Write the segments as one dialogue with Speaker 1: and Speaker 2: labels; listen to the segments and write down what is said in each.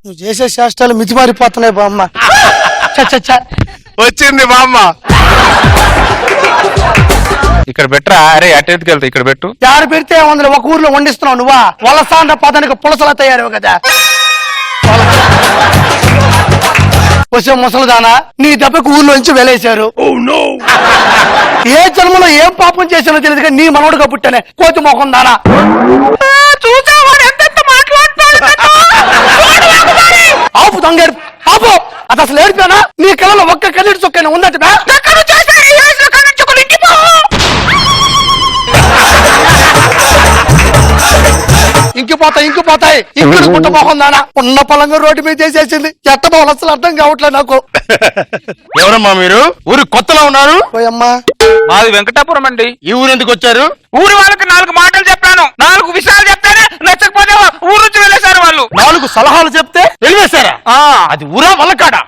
Speaker 1: నువ్వు చేసే చేష్టాలు మితిమారిపోతున్నాయి బామ్మ.
Speaker 2: వచ్చింది బామ్మ. ఇక్కడ పెట్టరా? అరే అటెందుకు వెళ్తా, ఇక్కడ పెట్టు.
Speaker 1: యారు పెడితే వందలు ఒక ఊర్లో వండిస్తున్నావు నువ్వా? వలసాండ పదానికి పులసలా తయారవు కదా. వచ్చే ముసలిదానా, నీ దెబ్బకు ఊర్లోంచి వెలేశారు. ఏ జన్మలో ఏం పాపం చేసానో తెలియదు కానీ నీ మనవడుగా పుట్టానే కోతి మొఖం దానా. ఆపు దొంగ ఆపు. అది అసలు ఏడిపోయానా? నీ కళలో ఒక్క కన్నీటి చొక్కైనా ఉందట. ఇంకిపోతాయి ఇంకుడు పుట్ట మొహం దానా. ఉన్న పొలంగా రోడ్డు మీద చేసేసింది. ఎట్టబో అసలు అర్థం కావట్లేదు నాకు.
Speaker 2: ఎవరమ్మా మీరు? ఊరు కొత్తలో ఉన్నారు?
Speaker 1: పోయమ్మా,
Speaker 3: మాది వెంకటాపురం అండి.
Speaker 2: ఈ ఊరు ఎందుకు వచ్చారు?
Speaker 3: ఊరి వాళ్ళకి 4 మాటలు చెప్పాను, 4 విషయాలు చెప్తేనే నచ్చకపోతే ఊరు నుంచి వెళ్ళేశారు వాళ్ళు.
Speaker 2: 4 సలహాలు చెప్తే వెళ్ళేశారా? అది ఊరా వల్లకాడా?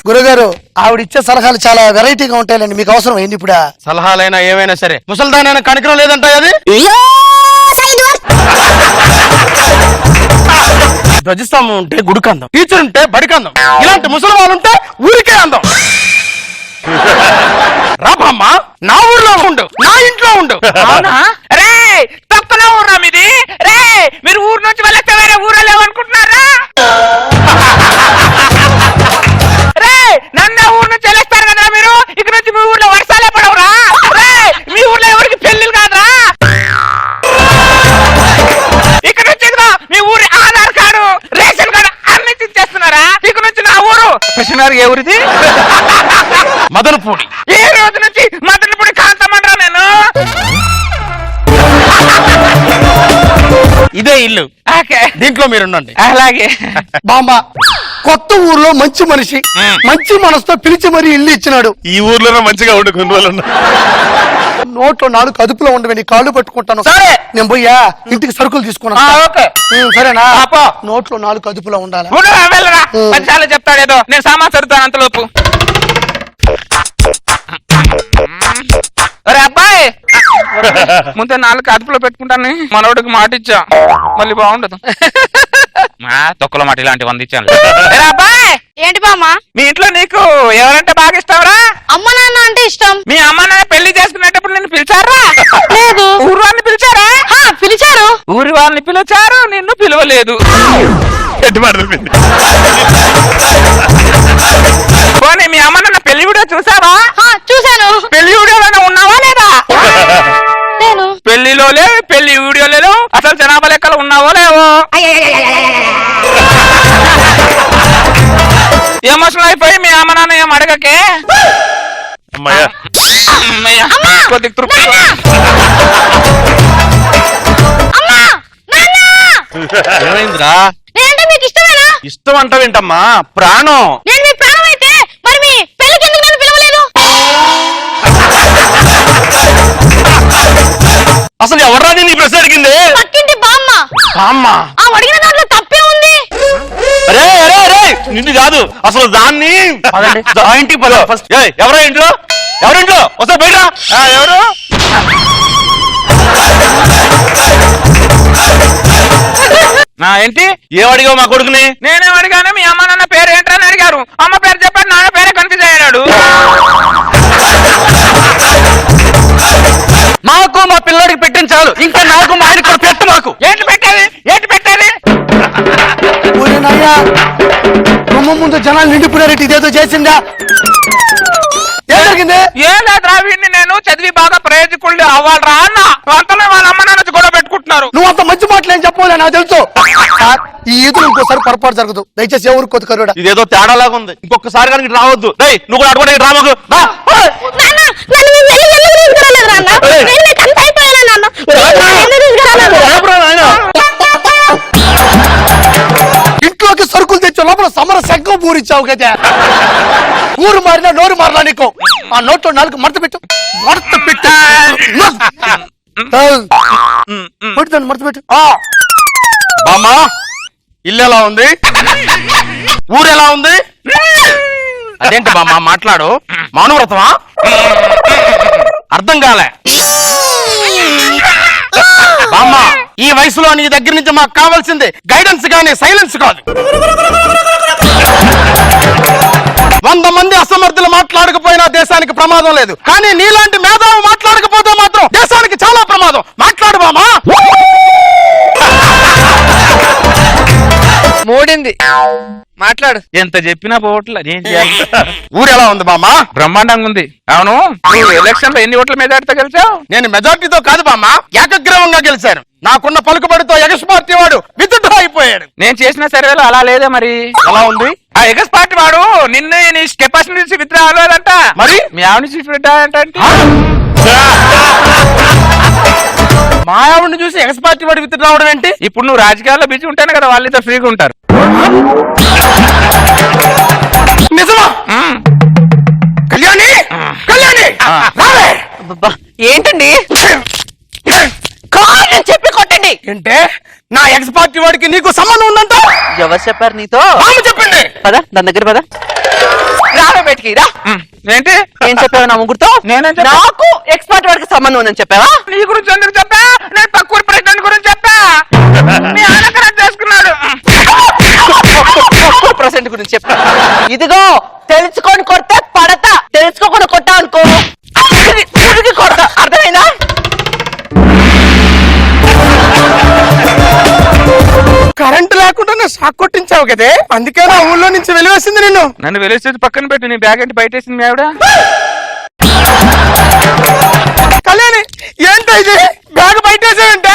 Speaker 1: గురుగారు ఆవిడిచ్చే సలహాలు చాలా వెరైటీగా ఉంటాయండి. మీకు అవసరం ఏంటి ఇప్పుడు?
Speaker 2: సలహాలైనా ఏమైనా సరే ముసల్దానైనా కనికరం లేదంట. అది ధ్వజస్తంభం ఉంటే గుడికి అందం, టీచర్ ఉంటే బడికి అందం, ఇలాంటి ముసలి వాళ్ళు ఉంటే ఊరికే అందం. రాబమ్మా, నా ఊర్లో ఉండు, నా ఇంట్లో ఉండు.
Speaker 3: రే తప్పలా ఊర్రా మీది. రే మీరు ఊరు నుంచి వెళ్ళొస్తే వేరే ఊరు లేవనుకుంటున్నారా? రే నన్ను ఊరు నుంచి వెళ్ళేస్తారు కదా మీరు. ఇక్కడ నుంచి మీ ఊర్లో వర్షాలే పడవురా? రే మీ ఊర్లో ఎవరికి పెళ్లిలు కాదురా? ఇక్కడ నుంచి మీ ఊరి ఆధార్ కార్డు, రేషన్ కార్డు అన్ని తెచ్చేస్తున్నారా? ఇక్కడ నుంచి నా ఊరు కృష్ణగారు ఏ ఊరిది?
Speaker 2: మదనపూడి.
Speaker 3: ఈ రోజు నుంచి మదనపూడి కాంతమండ్రా నేను.
Speaker 2: ఇదే ఇల్లు, దీంట్లో మీరు ఉండండి.
Speaker 3: అలాగే
Speaker 1: బామ్మ, కొత్త ఊర్లో మంచి మనిషి మంచి మనసుతో పిలిచి మరీ ఇల్లు ఇచ్చినాడు.
Speaker 2: ఈ ఊర్లోనే మంచిగా ఉండు కొన్ని రోజులు.
Speaker 1: నోట్లో 4 అదుపులో ఉండవే, నీ కాళ్ళు పట్టుకుంటాను.
Speaker 3: సరే
Speaker 1: నేను పోయా ఇంటికి సరుకులు తీసుకున్నా.
Speaker 3: ఓకే
Speaker 1: సరేనా? నోట్లో 4 అదుపులో ఉండాలి.
Speaker 3: వెళ్ళరా, పదిసార్లు చెప్తాడేదో. నేను సామాన్ సరుతాను అంతలోపు. అరే అబ్బాయి, ముందే 4 అదుపులో పెట్టుకుంటాను. మనోడికి మాట ఇచ్చా, మళ్ళీ బాగుండదు. తొక్కల మాట ఇలాంటి 100 ఇచ్చాను. అబ్బాయి,
Speaker 4: ఏంటి బామ్మ?
Speaker 3: మీ ఇంట్లో నీకు ఎవరంటే బాగా ఇష్టంరా?
Speaker 4: అమ్మ నాన్న అంటే ఇష్టం.
Speaker 3: మీ అమ్మ నాన్న పెళ్లి చేసుకునేటప్పుడు నిన్ను పిలిచారా?
Speaker 4: లేదు.
Speaker 3: ఊరు వాళ్ళని పిలిచారా?
Speaker 4: పిలిచారు.
Speaker 3: ఊరి వాళ్ళని పిలిచారు, నిన్ను పిలవలేదు. పోనీ మీ అమ్మ నాన్న పెళ్లి వీడియో చూసావా?
Speaker 4: చూశాను.
Speaker 3: పెళ్లి వీడియోలోనే ఉన్నావా లేదా?
Speaker 4: నేను
Speaker 3: పెళ్లిలో లేవు, పెళ్లి వీడియో లేవు, అసలు జనాభా లెక్కలు ఉన్నావో లేవో? ఎమోషనల్ అయిపోయి మీ అమ్మ నాన్న ఏం అడగకే. కొద్దిగా తృప్తి.
Speaker 2: ఏమైందిరా?
Speaker 4: నేనంటే మీకు ఇష్టమేనా?
Speaker 2: ఇష్టం అంటావేంటమ్మా? ప్రాణం.
Speaker 4: నేను మీ ప్రాణం అయితే మరి మీ పెళ్లికి ఎందుకు నన్ను పిలవలేదు?
Speaker 2: అసలు ఎవరా నీ ప్రశ్న అడిగింది?
Speaker 4: పక్కింటి బామ్మ.
Speaker 2: బామ్మ?
Speaker 4: అడిగిన దాంట్లో తప్పే ఉంది.
Speaker 2: అరే అరే అరే, నిన్ను కాదు అసలు దాన్ని. ఇంటికి పద ఫస్ట్. ఎవరా ఇంట్లో? ఎవరింట్లో? వస్తా బయట. ఎవరు?
Speaker 3: ఏంటి
Speaker 2: ఏమడిగావు మా కొడుకుని?
Speaker 3: నేనేం అడిగాను? మీ అమ్మ నాన్న పేరు ఏంటని అడిగారు. అమ్మ పేరు చెప్పాడు, నాన్న పేరే కన్ఫ్యూజ్ అయ్యాడు.
Speaker 2: మాకు మా పిల్లడికి పెట్టిన చాలు, ఇంకా నాకు మా ఆయనకి పెట్టు. మాకు
Speaker 3: ఏంటి పెట్టేది? ఏంటి పెట్టేది?
Speaker 1: గుమ్మ ముందు జనాలు నిండిపోయారు. ఇదేదో చేసిందా? ఏం జరిగింది?
Speaker 3: ఏం లేదు రా, వీడిని నేను చదివి బాగా ప్రయోజకుళ్ళు అవ్వాలరా అన్న. అంతలో వాళ్ళ అమ్మ నాన్న గొడవ పెట్టుకుంటున్నారు.
Speaker 1: నువ్వు అంత మంచి మాటలు ఏం చెప్పలే, నాకు తెలుసు. ఈ ఈదులు ఇంకోసారి పొరపాటు జరగదు. దయచేసి ఎవరు కొత్త కరుడా.
Speaker 2: ఇదేదో తేడాలాగా ఉంది, ఇంకొకసారి కానీ రావద్దు. నువ్వు కూడా అటువంటి రామకు.
Speaker 1: ఇంట్లోకి సరుకులు తెచ్చే లోపల సమర శంఖం పూరిచ్చావు కదా. ఊరు మారినా నోరు మారలా నీకు. ఆ నోట్లో 4 మడత పెట్టు. మడత పెట్టు. మడత పెట్టు.
Speaker 2: బామ్మ, ఇల్లు ఎలా ఉంది? ఊరు ఎలా ఉంది? అదేంటి బామ్మ మాట్లాడు? మౌనవ్రతమా? అర్థం కాలే బామ్మ.
Speaker 1: ఈ వయసులో నీ దగ్గర నుంచి మాకు కావాల్సింది గైడెన్స్ గానీ సైలెన్స్ కాదు. 100 మంది అసమర్థులు మాట్లాడకపోయినా దేశానికి ప్రమాదం లేదు, కానీ నీలాంటి మేధావు మాట్లాడకపోతే మాత్రం దేశానికి చాలా ప్రమాదం. మాట్లాడు బామా.
Speaker 3: మూడింది మాట్లాడు. ఎంత చెప్పినా పోవట్లే, ఏం చేయాలి?
Speaker 1: ఊరు ఎలా ఉంది బామా?
Speaker 3: బ్రహ్మాండంగా ఉంది. అవును, నువ్వు ఎలక్షన్ లో ఎన్ని ఓట్ల మెజార్టీతో గెలిచావు?
Speaker 1: నేను మెజార్టీతో కాదు బామా, ఏకగ్రీవంగా గెలిచాను. నాకున్న పలుకుబడితో ఎగస్ పార్టీ వాడు విత్డ్రా అయిపోయాడు.
Speaker 3: నేను చేసిన సర్వేలో అలా లేదే. మరి
Speaker 1: ఎలా ఉంది?
Speaker 3: ఆ ఎగస్ పార్టీ వాడు నిన్ను నీ కెపాసిటీ నుంచి విత్డ్రా అవ్వలేదంట.
Speaker 1: మరి
Speaker 3: మీ ఆవిడ నుంచి విత్డ్రా అంటే
Speaker 1: మా ఆవిడని చూసి ఎగస్ పార్టీ వాడు విత్డ్రా అవడం ఏంటి?
Speaker 3: ఇప్పుడు నువ్వు రాజకీయాల్లో బిజీ ఉంటాను కదా, వాళ్ళిద్దరు ఫ్రీగా ఉంటారు.
Speaker 1: నిజమా? కళ్యాణి, కళ్యాణి రావే.
Speaker 5: ఏంటండి కారణం చెప్పి కొట్టండి.
Speaker 1: ఏంటే నా ఎక్స్ పార్టీ వాడికి నీకు సంబంధం ఉందంట?
Speaker 5: ఎవరు చెప్పారు నీతో?
Speaker 1: ఆమె చెప్పింది.
Speaker 5: పద దాని దగ్గర పద. రావే బయటికి రా.
Speaker 3: ఏంటి
Speaker 5: ఏం చెప్పావు నా ముగ్గురుతో?
Speaker 3: నేనేం చెప్పా?
Speaker 5: నాకు ఎక్స్పర్ట్ వాడికి సంబంధం ఉందని చెప్పావా?
Speaker 3: నీ గురించి ఎందుకు చెప్పా? నేను పక్కూరి ప్రెసిడెంట్ గురించి చెప్పా. మీ ఆయన కరెక్ట్ చేసుకున్నాడు.
Speaker 5: ప్రెసిడెంట్ గురించి చెప్పా. ఇదిగో తెలుసుకొని కొడితే పడతా, తెలుసుకోకుండా కొట్టా అనుకో తిరిగి కొడతా. అర్థమైందా?
Speaker 1: కరెంటు లేకుండా షాక్ కొట్టించావు కదే, అందుకే నా ఊళ్ళో నుంచి వెలివేసింది నిన్ను.
Speaker 3: నన్ను వెలిసేది పక్కన పెట్టు, నీ బ్యాగ్ అంటే బయటేసింది మీ ఆవిడ.
Speaker 1: కళ్యాణి ఏంటో ఇది, బ్యాగ్ బయటేసావంటే?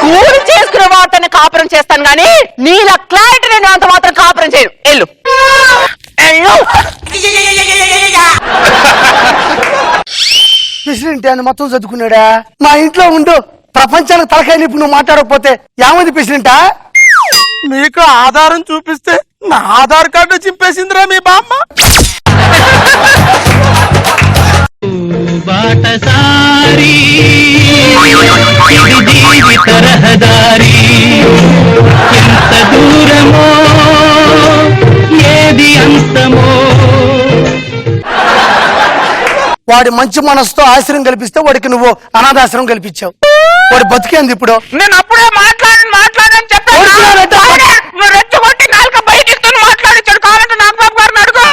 Speaker 5: కూలి చేసుకునే వాటిని కాపురం చేస్తాను గానీ నీలా క్లారిటీ నేను అంత మాత్రం కాపురం చేయను. ఎల్లు
Speaker 1: ప్రెసిడెంట్ అని మొత్తం చదువుకున్నాడా? మా ఇంట్లో ఉండు, ప్రపంచానికి తలకాయ నిప్పు నువ్వు మాట్లాడకపోతే ఏమంది ప్రెసిడెంటా? మీకు ఆధారం చూపిస్తే నా ఆధార్ కార్డు చింపేసిందిరా మీ బామ్మ.
Speaker 6: బాటసారి జీవిత రహదారి ఎంత దూరమో ఏది అంతమో.
Speaker 1: వాడి మంచి మనసుతో ఆశ్రయం కల్పిస్తే వాడికి నువ్వు అనాథాశ్రయం కల్పించావు. వాడు బతికేంది ఇప్పుడు?
Speaker 3: నేను అప్పుడే మాట్లాడని చెప్పాను. నువ్వు రెచ్చగొట్టి నాలుక బయటికి మాట్లాడించాడు. కావాలంటే నాగబాబు గారిని అడుగు.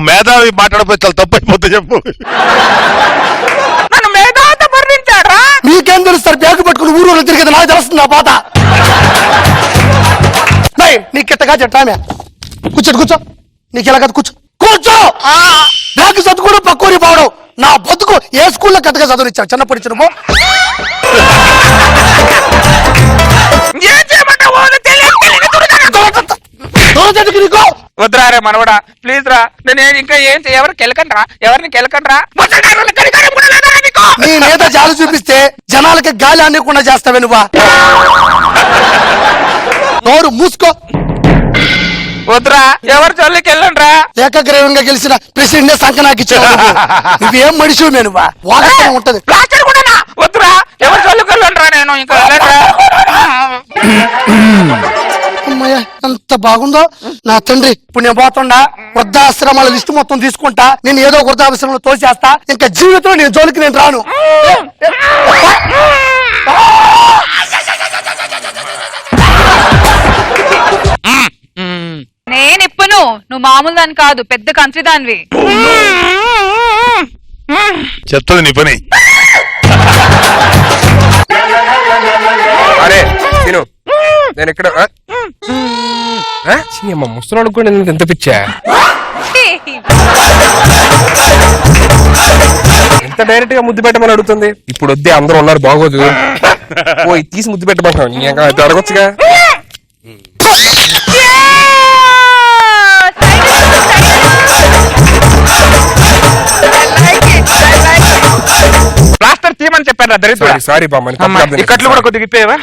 Speaker 2: మేధావి మాట్లాడపోతే చాలా తప్పు అయిపోతే చెప్పు.
Speaker 3: నన్ను మేధావితో వర్ణించాడా?
Speaker 1: మీకేం తెలుస్తారు? బ్యాగ్ పట్టుకుని ఊరు తిరిగేది నాకు తెలుస్తుంది. నా పాత నీ కిట్టగా చెట్టామే. కూర్చోడు కూర్చో, నీకు ఎలా కదా కూర్చో కూర్చో. బ్యాగ్ చదువుకోవడం పక్కూరి పోవడం నా బతుకు. ఏ స్కూల్లో కట్టగా చదువునిచ్చావు చిన్నప్పటి నుంచి నువ్వు?
Speaker 3: ఏం చేయమంటావు? వద్దురారే మనవడా, ప్లీజ్ రా. నేను ఇంకా ఏం ఎవరికి వెళ్ళకండ్రా, ఎవరిని కెలకండ్రా.
Speaker 1: నీ మీద జాలి చూపిస్తే జనాలకి గాలి అందకుండా చేస్తావే నువ్వా? నోరు మూసుకో.
Speaker 3: వద్దురా, ఎవరి చల్లికి వెళ్ళండ్రా.
Speaker 1: ఏకగ్రీవంగా గెలిచిన ప్రెసిడెంట్ సంఖ్య నాకు ఇచ్చావు. నువ్వేం మనిషి నువ్వా? వాస్తవం ఉంటది.
Speaker 3: ప్లాస్టర్ కూడా వద్దురా, ఎవరి చల్లికి వెళ్ళండ్రా. నేను ఇంకా
Speaker 1: అమ్మయ్య ఎంత బాగుందో నా తండ్రి. ఇప్పుడు నేను పోతుండా వృద్ధాశ్రమాల లిస్టు మొత్తం తీసుకుంటా, నేను ఏదో వృద్ధాశ్రమంలో తోసేస్తా. ఇంకా జీవితంలో నేను జోలికి నేను రాను.
Speaker 4: నేను ఇప్పను, నువ్వు మామూలు దాని కాదు, పెద్ద కంట్రీ దానివి.
Speaker 2: చెత్తది నీ పని.
Speaker 7: అరే తిను, నేను ఇక్కడ ముసలాడు కూడా ఎంత పిచ్చా, ఎంత డైరెక్ట్ గా ముద్దు పెట్టమని అడుగుతుంది. ఇప్పుడు వద్దే, అందరూ ఉన్నారు బాగోదు. ఓ తీసి ముద్దు పెట్టమంటున్నావు, అడగొచ్చుగా.
Speaker 3: ప్లాస్టర్ తీయమని చెప్పారా దరిద్ర?
Speaker 7: సారీ బామ్మ,
Speaker 3: ఈ కట్లు కూడా కొద్దిగా ఇప్పేవా?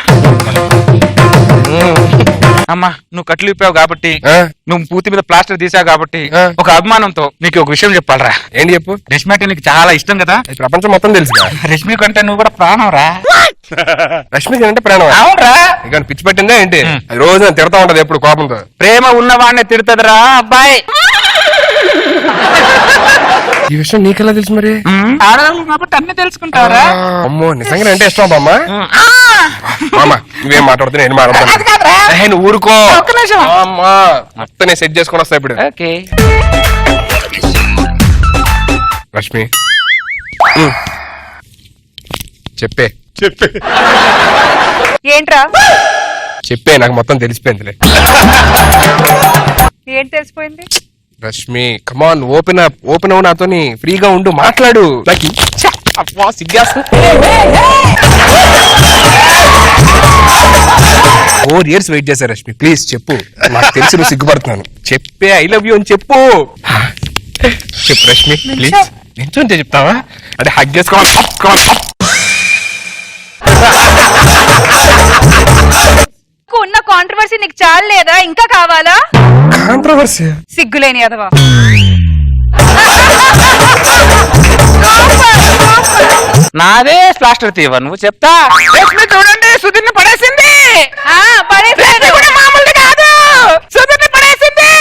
Speaker 3: అమ్మా నువ్వు కట్లు ఇప్పావు కాబట్టి, నువ్వు పూర్తి మీద ప్లాస్టర్ తీసావు కాబట్టి ఒక అభిమానంతో నీకు ఒక విషయం చెప్పాలరా.
Speaker 7: ఏంటి చెప్పు.
Speaker 3: రష్మి అంటే నీకు చాలా ఇష్టం కదా?
Speaker 7: ప్రపంచం మొత్తం తెలుసు.
Speaker 3: రష్మి కంటే నువ్వు కూడా ప్రాణం రా.
Speaker 7: రష్మికి అంటే ప్రాణం?
Speaker 3: అవునరా.
Speaker 7: ఇక పిచ్చి పట్టిందా ఏంటి? అది రోజు నేను తిడతా ఉంటది ఎప్పుడు కోపంతో.
Speaker 3: ప్రేమ ఉన్నవాడినే తిడుతుందిరా అబ్బాయి.
Speaker 7: ఈ విషయం నీకెలా తెలుసు మరి?
Speaker 3: ఆడవాళ్ళు కాబట్టి అన్ని తెలుసుకుంటారా?
Speaker 7: అమ్మో నిజంగా అంటే ఇష్టం బామ్మ. మామ నువ్వేం మాట్లాడుతున్నా నేను మాట్లాడుతున్నా. నువ్వు ఊరుకో
Speaker 3: ఒక్క నిమిషం.
Speaker 7: అమ్మా మొత్తం నేను సెట్ చేసుకుని వస్తా ఇప్పుడు.
Speaker 3: ఓకే.
Speaker 7: రష్మి చెప్పే
Speaker 8: ఏంట్రా
Speaker 7: చెప్పే నాకు మొత్తం తెలిసిపోయిందిలే.
Speaker 8: ఏం తెలిసిపోయింది?
Speaker 7: రష్మి కమాన్ ఓపెన్ అవు నాతోని ఫ్రీగా ఉండు మాట్లాడు. నాకు సిగ్గాస్తా. 4 years వెయిట్ చేశా రష్మి ప్లీజ్ చెప్పు. నాకు తెలిసి నువ్వు సిగ్గుపడుతున్నాను. చెప్పే ఐ లవ్ యూ అని చెప్పు. చెప్పు రష్మి ప్లీజ్. నించుంటే చెప్తావా అంటే హగ్ చేసుకోవాలి.
Speaker 8: ఉన్న కాంట్రవర్సీ నీకు చాలు లేదా? ఇంకా కావాలా?
Speaker 7: కాంట్రవర్సీ
Speaker 8: సిగ్గులేని అదవా.
Speaker 3: నాదే ప్లాస్టర్ తీవ నువ్వు చెప్తా. లక్ష్మి చూడండి సుధీర్ని పడేసింది.
Speaker 8: పడేసింది
Speaker 3: కూడా మామూలుది కాదు. సుధీర్ని పడేసింది.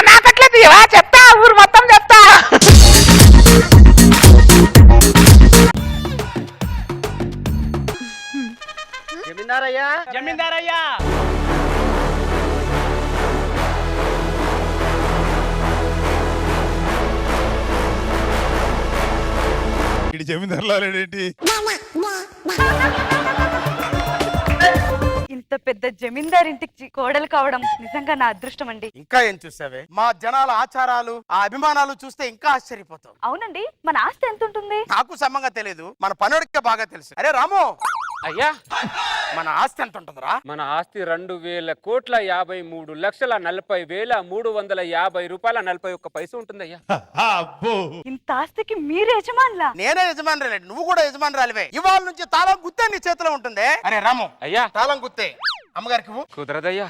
Speaker 3: నాకట్లే తీవా చెప్తా. ఊరు మొత్తం చెప్తా.
Speaker 1: జమీందారయ్యా
Speaker 9: జమీందారులారేంటి?
Speaker 8: ఇంత పెద్ద జమీందార్ ఇంటికి కోడలు కావడం నిజంగా నా అదృష్టం అండి.
Speaker 1: ఇంకా ఏం చూసావే? మా జనాల ఆచారాలు ఆ అభిమానాలు చూస్తే ఇంకా ఆశ్చర్యపోతాం.
Speaker 8: అవునండి, మన ఆస్తి ఎంత ఉంటుంది?
Speaker 1: నాకు సమంగా తెలియదు, మన పనుడికే బాగా తెలుసు. అరే రాము,
Speaker 10: అయ్యా
Speaker 1: మన ఆస్తి ఎంత ఉంటుందిరా?
Speaker 10: మన ఆస్తి 2,53,40,40,350 రూపాయల 41 పైసలు ఉంటుందయ్యా.
Speaker 8: ఇంత ఆస్తికి మీరు యజమానులా?
Speaker 1: నేనే యజమాని రే, నువ్వు కూడా యజమాని రాలివే. ఇవాళ నుంచి తాళం గుత్తే నీ చేతిలో ఉంటుంది. అరే రాము,
Speaker 10: అయ్యా
Speaker 1: తాళం గుత్తే అమ్మగారికి ఇవ్వు.
Speaker 10: కుదరదయ్యా.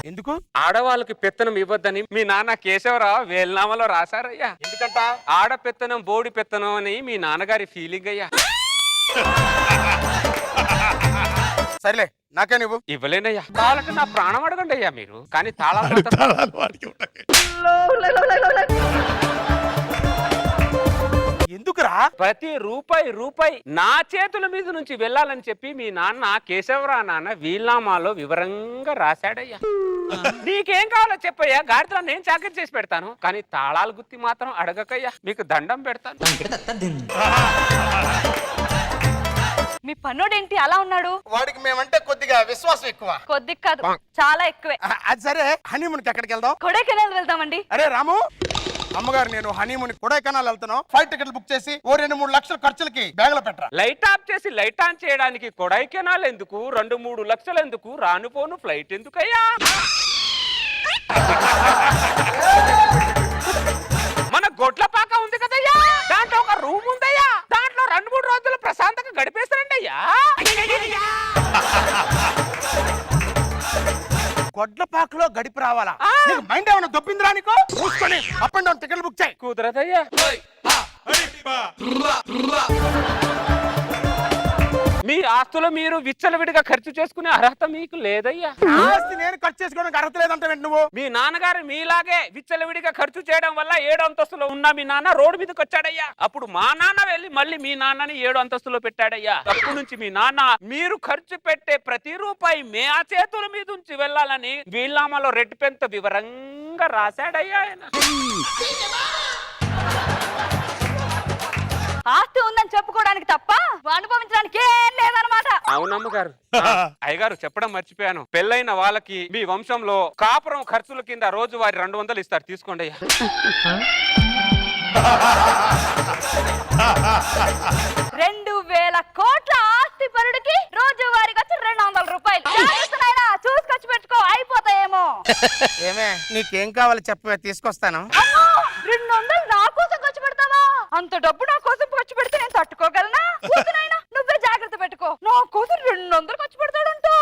Speaker 1: ఎందుకు?
Speaker 10: ఆడవాళ్ళకి పెత్తనం ఇవ్వద్దని మీ నాన్న కేశవరావు వేల్నామాలో రాశారయ్యా.
Speaker 1: ఎందుకంట?
Speaker 10: ఆడ పెత్తనం బోడి పెత్తనం అని మీ నాన్నగారి ఫీలింగ్ అయ్యా.
Speaker 1: సరేలే, నాకే నువ్వు.
Speaker 10: ఇవ్వలేనయ్యా. కావాలంటే నా ప్రాణం అడగండి అయ్యా మీరు, కానీ తాళాలు
Speaker 1: ఎందుకురా?
Speaker 10: ప్రతి రూపాయి నా చేతుల మీద నుంచి వెళ్ళాలని చెప్పి మీ నాన్న కేశవరావు నాన్న వీల్నామాలో వివరంగా రాశాడయ్యా. నీకేం కావాలో చెప్పయ్యా, గాడితో నేను చాకరీ చేసి పెడతాను, కానీ తాళాలు గుత్తి మాత్రం అడగకయ్యా, మీకు దండం పెడతాను.
Speaker 8: మీ పన్నోడేంటి అలా ఉన్నాడు?
Speaker 1: వాడికి మేమంటే కొద్దిగా విశ్వాసం ఎక్కువ.
Speaker 8: కొద్ది కాదు, చాలా ఎక్కువే.
Speaker 1: అది సరే, హనీమూన్కి ఎక్కడికి వెళ్దాం?
Speaker 8: కొడైకెనాల్ వెళ్దామండి.
Speaker 1: అరే రాము, అమ్మగారు నేను హనీమూన్ కొడైకెనాల్ వెళ్తున్నాం. ఫ్లైట్ టికెట్లు బుక్ చేసి 2-3 లక్షల ఖర్చులకి బ్యాగ్ లో పెట్టరా.
Speaker 10: లైట్ ఆఫ్ చేసి లైట్ ఆన్ చేయడానికి కొడైకెనాల్ ఎందుకు, 2-3 లక్షలు ఎందుకు, రానుపోను ఫ్లైట్ ఎందుకయ్యా? మన గొడ్లపాక ఉంది కదయ్యా, దాంట్లో ఒక రూమ్ ఉందయ్యా, దాంట్లో 2-3 రోజులు ప్రశాంతంగా గడిపేస్తారండి అయ్యా.
Speaker 1: గొడ్లపాకలో గడిపి రావాలా? నీకు మైండ్ ఏమైనా దొబ్బిందిరా నీకు? చూసుకొని అప్ అండ్ డౌన్ టికెట్లు బుక్ చేయి.
Speaker 10: కుదరదయ్యా. మీ ఆస్తులు మీరు విచ్చలవిడిగా ఖర్చు చేసుకునే అర్హత మీకు లేదయ్యా.
Speaker 1: ఆస్తి నేను ఖర్చు చేసుకోవడానికి అర్హత లేదంటే నువ్వు.
Speaker 10: మీ నాన్నగారు మీలాగే విచ్చలవిడిగా ఖర్చు చేయడం వల్ల 7వ అంతస్తులో ఉన్న మీ నాన్న రోడ్డు మీదకి వచ్చాడయ్యా. అప్పుడు మా నాన్న వెళ్ళి మళ్ళీ మీ నాన్నని 7వ అంతస్తులో పెట్టాడయ్యా. అప్పటి నుంచి మీ నాన్న మీరు ఖర్చు పెట్టే ప్రతి రూపాయి మే ఆ చేతుల మీద ఉంచి వెళ్ళాలని వీల్నామాలో రెడ్ పెన్ తో వివరంగా రాశాడయ్యా ఆయన.
Speaker 8: ఆస్తి ఉందని చెప్పుకోవడానికి తప్ప అనుభవించడానికి ఏం లేదన్నమాట.
Speaker 10: అవునమ్మగారు. అయ్యగారు చెప్పడం మర్చిపోయాను, పెళ్ళైన వాళ్ళకి మీ వంశంలో కాపురం ఖర్చుల కింద రోజువారీ 200 ఇస్తారు, తీసుకోండి అయ్యా.
Speaker 8: 2,000 కోట్ల ఆస్తి పరుడికి రోజువారీ ఖర్చు 200 రూపాయలు. చూసి ఖర్చు పెట్టుకో, అయిపోతాయేమో.
Speaker 1: ఏమే నీకేం కావాలి చెప్పే, తీసుకొస్తాను.
Speaker 8: 200 నా కోసం ఖర్చు పెడతావా? అంత డబ్బు నా కోసం ఖర్చు పెడితే నేను తట్టుకోగలనా? కూతునైనా నువ్వే జాగ్రత్త పెట్టుకో. నా కోసం 200 ఖర్చు పెడతాడంటూ.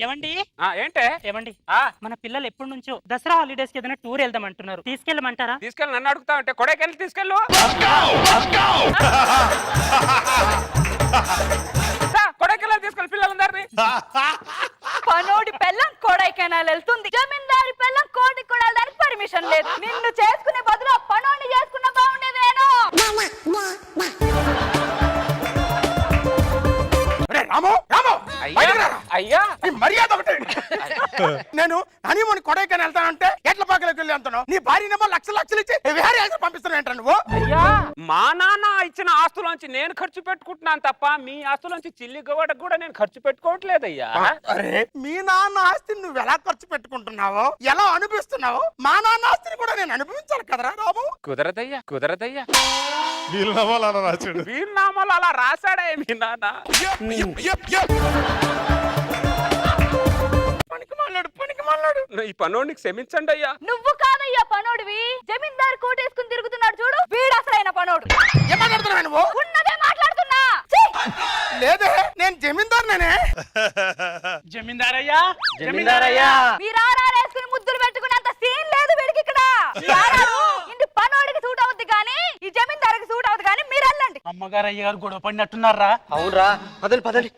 Speaker 11: ఏమండి
Speaker 10: ఏంటే
Speaker 11: ఏమండి మన పిల్లలు ఎప్పటి నుంచో దసరా హాలిడేస్ కి ఏదైనా టూర్ వెళ్దామంటున్నారు, తీసుకెళ్ళమంటారా?
Speaker 10: తీసుకెళ్ళి నన్ను అడుగుతా అంటే కొడైకెళ్ళి తీసుకెళ్ళు. కొడైకెళ్ళి తీసుకెళ్ళి పిల్లలందరినీ.
Speaker 8: పనోడి పెళ్ళం కొడైకెనాల్ వెళ్తుంది, జమీందారి పెళ్ళం కోటి కూడా దానికి పర్మిషన్ లేదు. నిన్ను చేసుకునే బదులు ఆ పనోడిని చేసుకున్న బాగుండేది నేను.
Speaker 1: రాము రాము
Speaker 10: అయ్యా
Speaker 1: నీ మర్యాద ఒకటి. నేను హనీమూన్ కొడైకెనాల్ వెళ్తానంటే ఎట్ల పాకలోకి వెళ్ళి అంటున్నావు. నీ భార్యనేమో లక్షలు లక్షలు ఇచ్చి విహారీ పంపిస్తున్నావు ఏంట నువ్వు?
Speaker 10: అయ్యా మా నాన్న ఇచ్చిన ఆస్తులోంచి నేను ఖర్చు పెట్టుకుంటున్నాను తప్ప మీ ఆస్తులోంచి చిల్లి గవ్వడకు కూడా నేను ఖర్చు పెట్టుకోవట్లేదయ్యా.
Speaker 1: అరే మీ నాన్న ఆస్తిని నువ్వు ఎలా ఖర్చు పెట్టుకుంటున్నావో, ఎలా అనిపిస్తున్నావో మా నాన్న ఆస్తిని కూడా నేను అనుభవించాలి కదరా రాము.
Speaker 10: కుదరదయ్యా కుదరదయ్యా.
Speaker 2: వీళ్ళ
Speaker 10: వీరునామాలు అలా రాశాడే మీ నాన్న.
Speaker 1: పనికి మాట్లాడు.
Speaker 10: ఈ పనోడిని క్షమించండి అయ్యా.
Speaker 8: నువ్వు కాదయ్యా పనోడివి, జమీందారు కోటేసుకుని తిరుగుతున్నాడు చూడు, వీడు అసలైన పనోడు.
Speaker 1: ఏం మాట్లాడుతున్నావు నువ్వు?
Speaker 8: ఉన్నదే మాట్లాడుతున్నా. ఛీ!
Speaker 1: లేదే నేను జమీందారునేనే.
Speaker 11: జమీందారయ్యా
Speaker 8: మీరు ఆరారేసుకుని ముద్దులు పెట్టుకునేంత సీన్ లేదు వీడికి ఇక్కడ. ఈ ఆరారు ఇంటి పనోడికి సూట్ అవుద్ది కానీ ఈ జమీందారుకి సూట్ అవుద్ది కానీ మీరు వెళ్ళండి.
Speaker 11: అమ్మగారు అయ్యగారు గొడవ పడినట్టున్నారా?
Speaker 5: అవునరా, పదండి పదండి.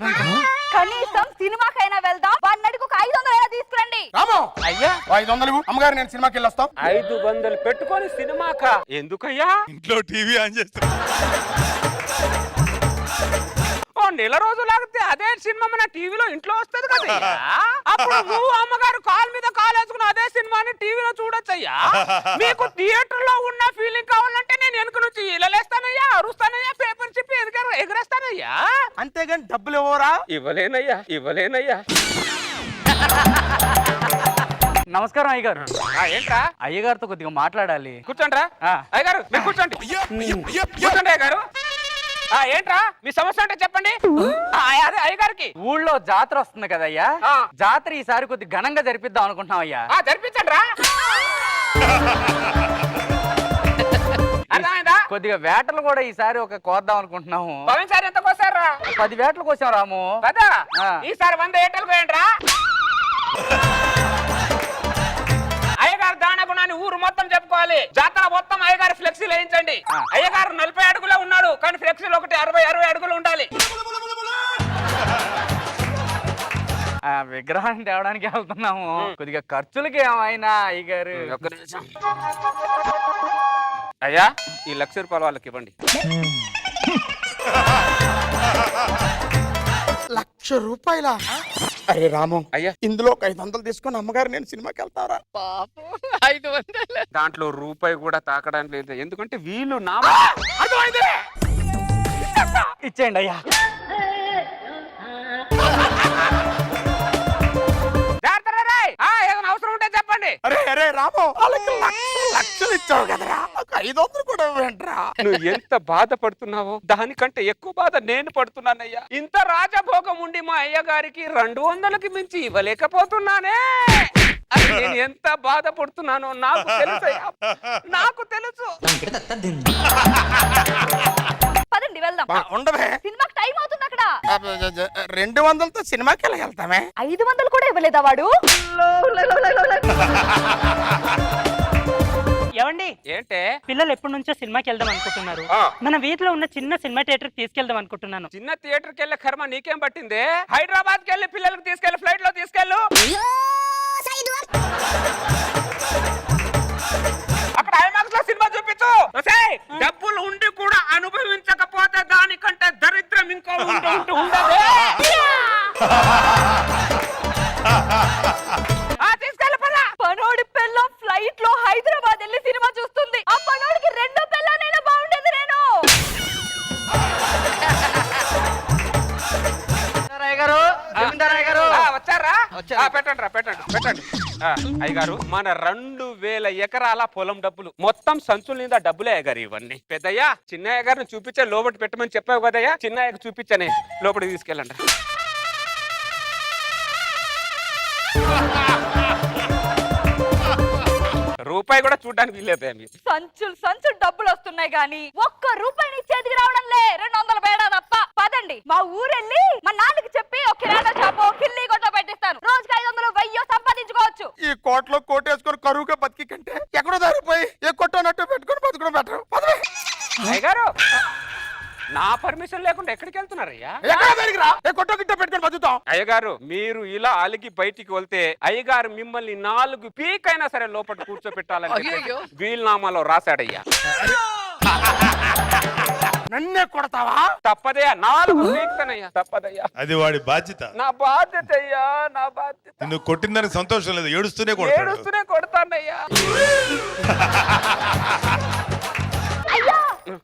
Speaker 8: కనీసం సినిమాకైనా వెళ్దాం, వాడికి ఒక 500 అయినా తీసుకురండి.
Speaker 1: రాము
Speaker 10: అయ్యా
Speaker 1: 500 అమ్మగారు నేను సినిమాకి వెళ్ళి వస్తాం.
Speaker 10: 500 పెట్టుకొని సినిమాకా? ఎందుకయ్యా?
Speaker 2: ఇంట్లో టీవీ ఆన్ చేస్తా.
Speaker 10: ఓ నెల రోజులు ఆగితే అదే సినిమా మన టీవీలో ఇంట్లో వస్తుంది కదా. అప్పుడు నువ్వు అమ్మగారు కాలు మీద కాలు వేసుకుని అదే సినిమాని టీవీలో చూడొచ్చయ్యా. మీకు థియేటర్ లో ఉన్న ఫీలింగ్ కావాలంటే నేను వెనుక నుంచి ఇళ్ళలేస్తానయ్యా, అరుస్తానయ్యా, పేపర్ చెప్పి ఎగరేస్తానయ్యా.
Speaker 1: అంతేగాని డబ్బులు ఇవ్వరా?
Speaker 10: ఇవ్వలేనయ్యా.
Speaker 11: నమస్కారం అయ్యగారు.
Speaker 10: ఏంట్రా?
Speaker 11: అయ్యగారితో కొద్దిగా మాట్లాడాలి.
Speaker 10: కూర్చోండ్రా. అయ్యగారు మీరు కూర్చోండి. కూర్చోండి అయ్యగారు. ఏంట్రా మీ సమస్య అంటే చెప్పండి. అదే అయ్యగారికి
Speaker 11: ఊళ్ళో జాతర వస్తుంది కదయ్యా, జాతర ఈసారి కొద్ది ఘనంగా జరిపిద్దాం అనుకుంటున్నాం అయ్యా.
Speaker 10: జరిపించండి రా. అర్థమైందా?
Speaker 11: కొద్దిగా వేటలు కూడా ఈసారి ఒక కోద్దాం అనుకుంటున్నాము.
Speaker 10: పోయినసారి ఎంత కోసారా?
Speaker 11: 10 వేటలు కోసాం రాము.
Speaker 10: కదా ఈసారి 100 ఏటలు కోయండి. అయ్యగారు దాన గుణాన్ని ఊరు మొత్తం చెప్పుకోవాలి. జాతర మొత్తం అయ్యగారు ఫ్లెక్సీలు వేయించండి. అయ్యగారు 40 అడుగులే ఉన్నాడు కానీ ఫ్లెక్సీలు ఒకటి 60 అడుగులు ఉండాలి.
Speaker 11: విగ్రహాన్ని తేవడానికి వెళ్తున్నాము, కొద్దిగా ఖర్చులకి ఏమైనా అయ్యగారు.
Speaker 10: ఒక్క నిమిషం. అయ్యా ఈ 1,00,000 రూపాయలు వాళ్ళకి ఇవ్వండి.
Speaker 1: 1,00,000 రూపాయల? అరే రాము
Speaker 10: అయ్యా
Speaker 1: ఇందులో ఒక 500 తీసుకొని అమ్మగారు నేను సినిమాకి వెళ్తారా?
Speaker 10: 500 దాంట్లో రూపాయి కూడా తాకడానికి లేదు, ఎందుకంటే వీళ్ళు నా
Speaker 11: ఇచ్చేయండి అయ్యా.
Speaker 10: ఏదైనా అవసరం ఉంటే చెప్పండి.
Speaker 1: అరే రాము వాళ్ళకి లక్షలు ఇచ్చావు కదరా, 500 కూడా ఇవ్వండిరా.
Speaker 10: నువ్వు ఎంత బాధపడుతున్నావో దానికంటే ఎక్కువ బాధ నేను పడుతున్నానయ్యా. ఇంత రాజభోగం ఉండి మా అయ్య గారికి 200కి మించి ఇవ్వలేకపోతున్నానే. అది నేను ఎంత బాధపడుతున్నానో నాకు తెలుసయ్యా, నాకు తెలుసు.
Speaker 8: పదండి వెళ్దాం.
Speaker 1: ఉండవే,
Speaker 8: సినిమాకి టైం అవుతుంది అక్కడ.
Speaker 1: 200తో సినిమాకి ఎలా వెళ్తామే?
Speaker 8: 500 కూడా ఇవ్వలేదా వాడు?
Speaker 11: ఏమండి
Speaker 10: ఏంటే?
Speaker 11: పిల్లలు ఎప్పటి నుంచో సినిమాకి వెళ్దాం అనుకుంటున్నారు. మన వీధిలో ఉన్న చిన్న సినిమా థియేటర్ కి తీసుకెళ్దాం అనుకుంటున్నాను.
Speaker 10: చిన్న థియేటర్కి వెళ్ళే కర్మ నీకేం పట్టింది? హైదరాబాద్కి వెళ్ళి పిల్లలకి తీసుకెళ్ళి ఫ్లైట్ లో తీసుకెళ్ళు. అక్కడ ఐమాక్స్ లో సినిమా చూపించు. డబ్బులు ఉండి కూడా అనుభవించకపోతే దానికంటే దరిద్రం ఇంకో ఉండదు. తీసుకెళ్ళి
Speaker 8: పనోడి పిల్లం ఫ్లైట్ లో హైదరాబాద్ వెళ్ళి సినిమా చూస్తుంది. ఆ పనోడికి 2 పిల్లలైనా బాగుండేది నేను.
Speaker 10: వచ్చారా? పెట్టండి. అయ్యగారు మన 2,000 ఎకరాల పొలం డబ్బులు మొత్తం సంచుల మీద డబ్బులే అయ్యగారు ఇవన్నీ. పెద్దయ్యా చిన్నయ్య గారిని చూపించే లోపల పెట్టమని చెప్పావు కదయ్యా, చిన్నయ్యకు చూపించనే లోపలికి తీసుకెళ్ళండి. రూపాయి కూడా చూడడానికి వీల్లేదు.
Speaker 8: సంచులు డబ్బులు వస్తున్నాయి గానీ ఒక్క రూపాయి నీ చేతికి రావడంలే. 200 బేడా తప్ప. పదండి మా ఊరెళ్ళి మా నాన్నకి చెప్పి ఒక కిరాణా షాపు కిల్లి కొట్ట పెట్టిస్తాను. రోజుకి 500 1000 సంపాదించుకోవచ్చు.
Speaker 1: ఈ కోట్లో కోటేసుకొని కరువుగా బతికి కంటే ఎక్కడో దారిపోయి ఏ కొట్టనట్టు పెట్టుకొని బతుకుని బెటర్.
Speaker 10: అయ్యగారు నా పర్మిషన్ లేకుండా ఎక్కడికి వెళ్తున్నారయ్యా?
Speaker 1: ఎక్కడ దానికి రా, ఏ కొట్ట గిట్ట పెట్టుకొని
Speaker 10: అయ్యగారు మీరు ఇలా అలిగి బయటికి వెళ్తే అయ్యగారు మిమ్మల్ని 4 పీకైనా సరే లోపల కూర్చోపెట్టాలని చెప్పి వీలునామాలో రాశాడయ్యా.
Speaker 1: నన్నే కొడతావా?
Speaker 10: తప్పదయ్యా, 4 పీక్తానయ్యా, తప్పదయ్యా.
Speaker 9: అది వాడి బాధ్యత.
Speaker 10: నా బాధ్యత అయ్యా, నా బాధ్యత.
Speaker 9: నిన్ను కొట్టిన దానికి సంతోషం లేదు, ఏడుస్తూనే
Speaker 10: కొడతానయ్యా.
Speaker 8: అయ్యా